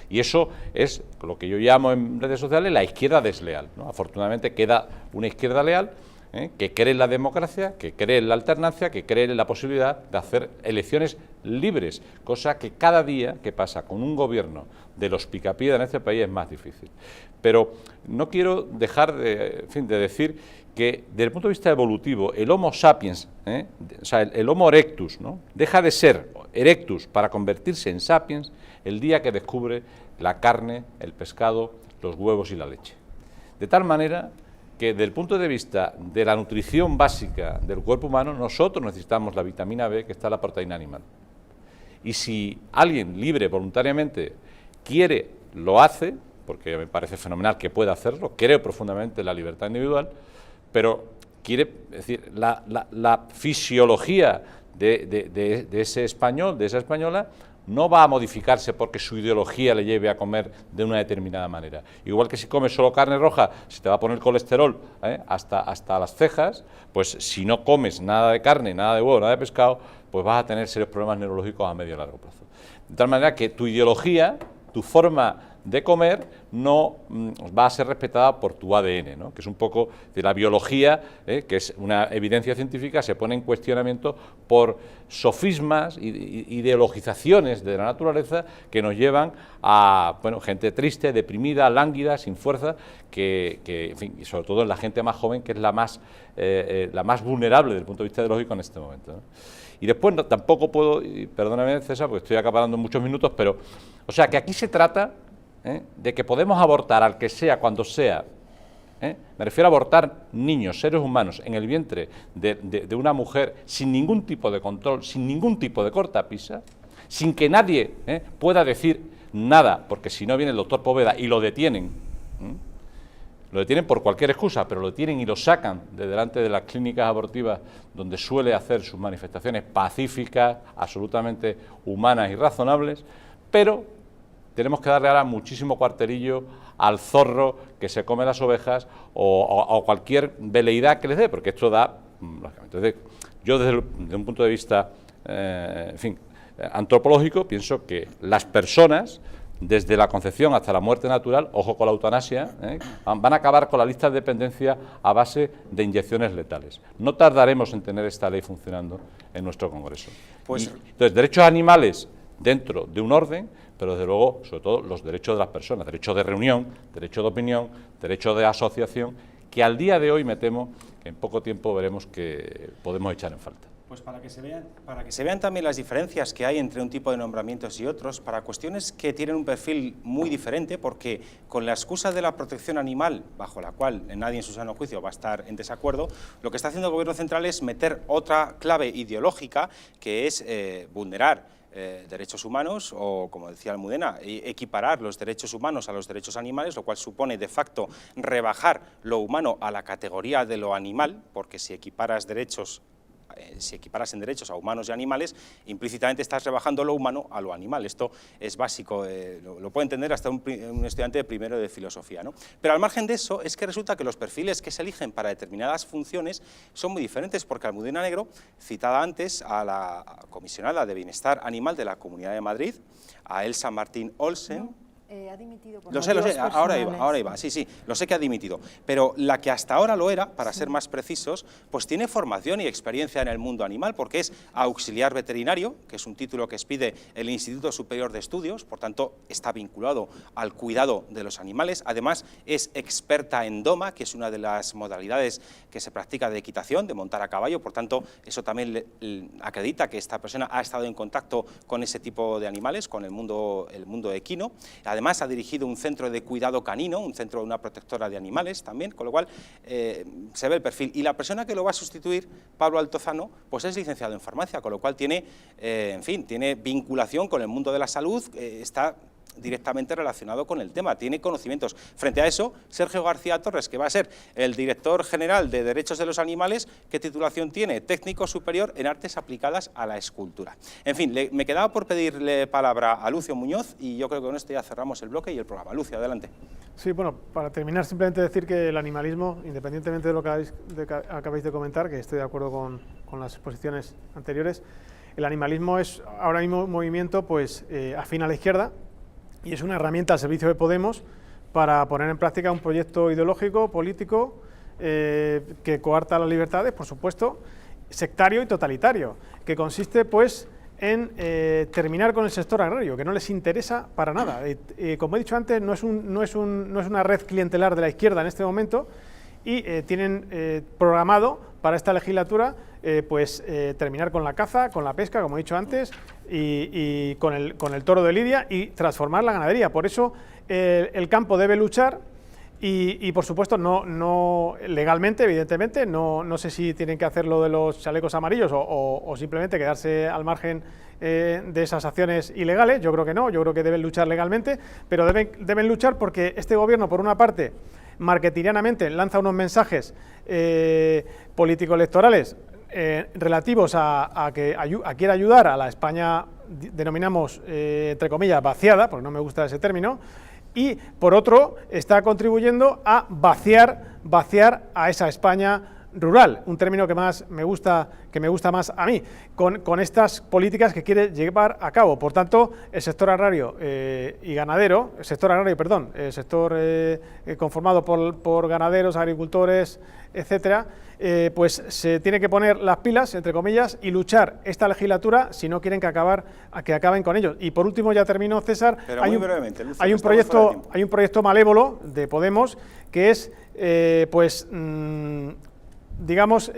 Y eso es lo que yo llamo en redes sociales la izquierda desleal, ¿no? Afortunadamente queda una izquierda leal, que cree en la democracia, que cree en la alternancia, que cree en la posibilidad de hacer elecciones libres, cosa que cada día que pasa con un gobierno de los picapiedra en este país es más difícil. Pero no quiero dejar de decir que desde el punto de vista evolutivo, el Homo sapiens, o sea, el Homo erectus, ¿no?, deja de ser erectus para convertirse en sapiens el día que descubre la carne, el pescado, los huevos y la leche. De tal manera que desde el punto de vista de la nutrición básica del cuerpo humano, nosotros necesitamos la vitamina B, que está en la proteína animal. Y si alguien libre, voluntariamente, quiere, lo hace, porque me parece fenomenal que pueda hacerlo, creo profundamente en la libertad individual, pero quiere, es decir, la fisiología de ese español, de esa española, no va a modificarse porque su ideología le lleve a comer de una determinada manera. Igual que si comes solo carne roja, se te va a poner colesterol hasta las cejas, pues si no comes nada de carne, nada de huevo, nada de pescado, pues vas a tener serios problemas neurológicos a medio y largo plazo. De tal manera que tu ideología, tu forma de comer, no va a ser respetada por tu ADN, ¿no? Que es un poco de la biología, que es una evidencia científica, se pone en cuestionamiento por sofismas, ideologizaciones de la naturaleza que nos llevan a, bueno, gente triste, deprimida, lánguida, sin fuerza, que en fin, y sobre todo en la gente más joven, que es la más vulnerable desde el punto de vista ideológico en este momento, ¿no? Y después tampoco puedo, y perdóname César, porque estoy acaparando muchos minutos, pero, o sea, que aquí se trata de que podemos abortar al que sea, cuando sea, me refiero a abortar niños, seres humanos, en el vientre de una mujer, sin ningún tipo de control, sin ningún tipo de cortapisa, sin que nadie pueda decir nada, porque si no viene el doctor Poveda y lo detienen, lo detienen por cualquier excusa, pero lo detienen y lo sacan de delante de las clínicas abortivas donde suele hacer sus manifestaciones pacíficas, absolutamente humanas y razonables, pero tenemos que darle ahora muchísimo cuartelillo al zorro que se come las ovejas o cualquier veleidad que les dé, porque esto da, lógicamente. Entonces, yo desde un punto de vista, en fin, antropológico, pienso que las personas, desde la concepción hasta la muerte natural, ojo con la eutanasia, van a acabar con la lista de dependencia a base de inyecciones letales. No tardaremos en tener esta ley funcionando en nuestro Congreso. Entonces, derechos animales dentro de un orden, pero desde luego, sobre todo, los derechos de las personas, derecho de reunión, derecho de opinión, derecho de asociación, que al día de hoy me temo que en poco tiempo veremos que podemos echar en falta. Pues para que se vean también las diferencias que hay entre un tipo de nombramientos y otros, para cuestiones que tienen un perfil muy diferente, porque con la excusa de la protección animal, bajo la cual nadie en su sano juicio va a estar en desacuerdo, lo que está haciendo el Gobierno central es meter otra clave ideológica, que es vulnerar derechos humanos o, como decía Almudena, equiparar los derechos humanos a los derechos animales, lo cual supone de facto rebajar lo humano a la categoría de lo animal, porque si equiparas en derechos a humanos y animales, implícitamente estás rebajando lo humano a lo animal. Esto es básico, lo puede entender hasta un estudiante de primero de filosofía, ¿no? Pero al margen de eso, es que resulta que los perfiles que se eligen para determinadas funciones son muy diferentes, porque Almudena Negro, citada antes a la comisionada de Bienestar Animal de la Comunidad de Madrid, a Elsa Martín Olsen, ha dimitido por lo sé, ahora iba, sí, lo sé que ha dimitido, pero la que hasta ahora lo era, para ser más precisos, pues tiene formación y experiencia en el mundo animal, porque es auxiliar veterinario, que es un título que expide el Instituto Superior de Estudios, por tanto está vinculado al cuidado de los animales, además es experta en doma, que es una de las modalidades que se practica de equitación, de montar a caballo, por tanto eso también acredita que esta persona ha estado en contacto con ese tipo de animales, con el mundo equino. Además ha dirigido un centro de cuidado canino, un centro de una protectora de animales también, con lo cual se ve el perfil. Y la persona que lo va a sustituir, Pablo Altozano, pues es licenciado en farmacia, con lo cual tiene, tiene vinculación con el mundo de la salud, está directamente relacionado con el tema, tiene conocimientos. Frente a eso, Sergio García Torres, que va a ser el director general de Derechos de los Animales, ¿qué titulación tiene? Técnico superior en Artes aplicadas a la escultura. En fin, me quedaba por pedirle palabra a Lucio Muñoz y yo creo que con esto ya cerramos el bloque y el programa. Lucio, adelante. Sí, bueno, para terminar, simplemente decir que el animalismo, independientemente de lo que acabáis de comentar, que estoy de acuerdo con las exposiciones anteriores, el animalismo es ahora mismo un movimiento pues, afín a la izquierda, y es una herramienta al servicio de Podemos para poner en práctica un proyecto ideológico, político, que coarta las libertades, por supuesto, sectario y totalitario, que consiste pues en terminar con el sector agrario, que no les interesa para nada. Como he dicho antes, no es una red clientelar de la izquierda en este momento, y tienen programado para esta legislatura terminar con la caza, con la pesca, como he dicho antes, y con el toro de Lidia, y transformar la ganadería. Por eso el campo debe luchar y por supuesto, no legalmente, evidentemente, no sé si tienen que hacer lo de los chalecos amarillos o simplemente quedarse al margen de esas acciones ilegales. Yo creo que no, yo creo que deben luchar legalmente, pero deben luchar porque este gobierno, por una parte, marketingianamente lanza unos mensajes político-electorales relativos a que quiere ayudar a la España, denominamos, entre comillas, vaciada, porque no me gusta ese término, y por otro está contribuyendo a vaciar a esa España rural, un término que me gusta más a mí, con estas políticas que quiere llevar a cabo. Por tanto, el sector agrario y ganadero, el sector conformado por ganaderos, agricultores, etcétera, pues se tiene que poner las pilas, entre comillas, y luchar esta legislatura si no quieren que acaben con ellos. Y por último, ya termino, César, hay un proyecto malévolo de Podemos que es, digamos,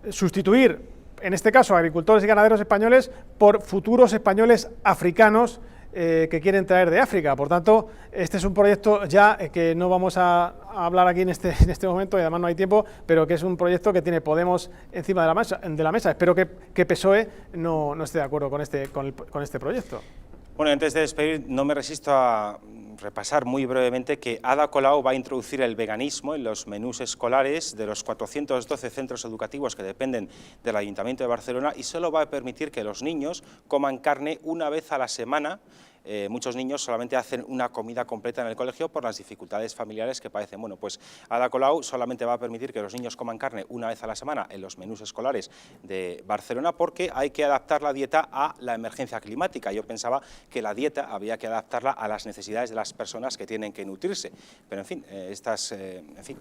sustituir, en este caso, a agricultores y ganaderos españoles por futuros españoles africanos que quieren traer de África. Por tanto, este es un proyecto ya que no vamos a hablar aquí en este momento, y además no hay tiempo, pero que es un proyecto que tiene Podemos encima de la mesa. Espero que PSOE no esté de acuerdo con este proyecto. Bueno, antes de despedir, no me resisto a repasar muy brevemente que Ada Colau va a introducir el veganismo en los menús escolares de los 412 centros educativos que dependen del Ayuntamiento de Barcelona, y solo va a permitir que los niños coman carne una vez a la semana. Muchos niños solamente hacen una comida completa en el colegio por las dificultades familiares que padecen. Bueno, pues Ada Colau solamente va a permitir que los niños coman carne una vez a la semana en los menús escolares de Barcelona, porque hay que adaptar la dieta a la emergencia climática. Yo pensaba que la dieta había que adaptarla a las necesidades de las personas que tienen que nutrirse. Pero, en fin, estas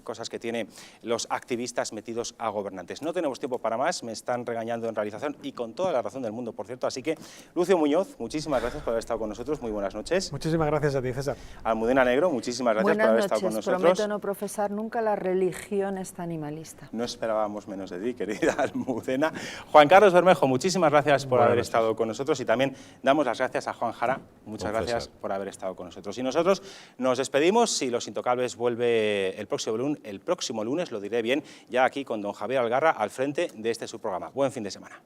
cosas que tienen los activistas metidos a gobernantes. No tenemos tiempo para más, me están regañando en realización, y con toda la razón del mundo, por cierto. Así que, Lucio Muñoz, muchísimas gracias por haber estado con nosotros. Muy buenas noches. Muchísimas gracias a ti, César. Almudena Negro, muchísimas gracias por haber estado con nosotros. Prometo no profesar nunca la religión esta animalista. No esperábamos menos de ti, querida Almudena. Juan Carlos Bermejo, muchísimas gracias por haber estado con nosotros, y también damos las gracias a Juan Jara. Muchas gracias por haber estado con nosotros. Y nosotros nos despedimos. Si Los Intocables vuelve el próximo lunes, lo diré bien, ya aquí con don Javier Algarra al frente de este su programa. Buen fin de semana.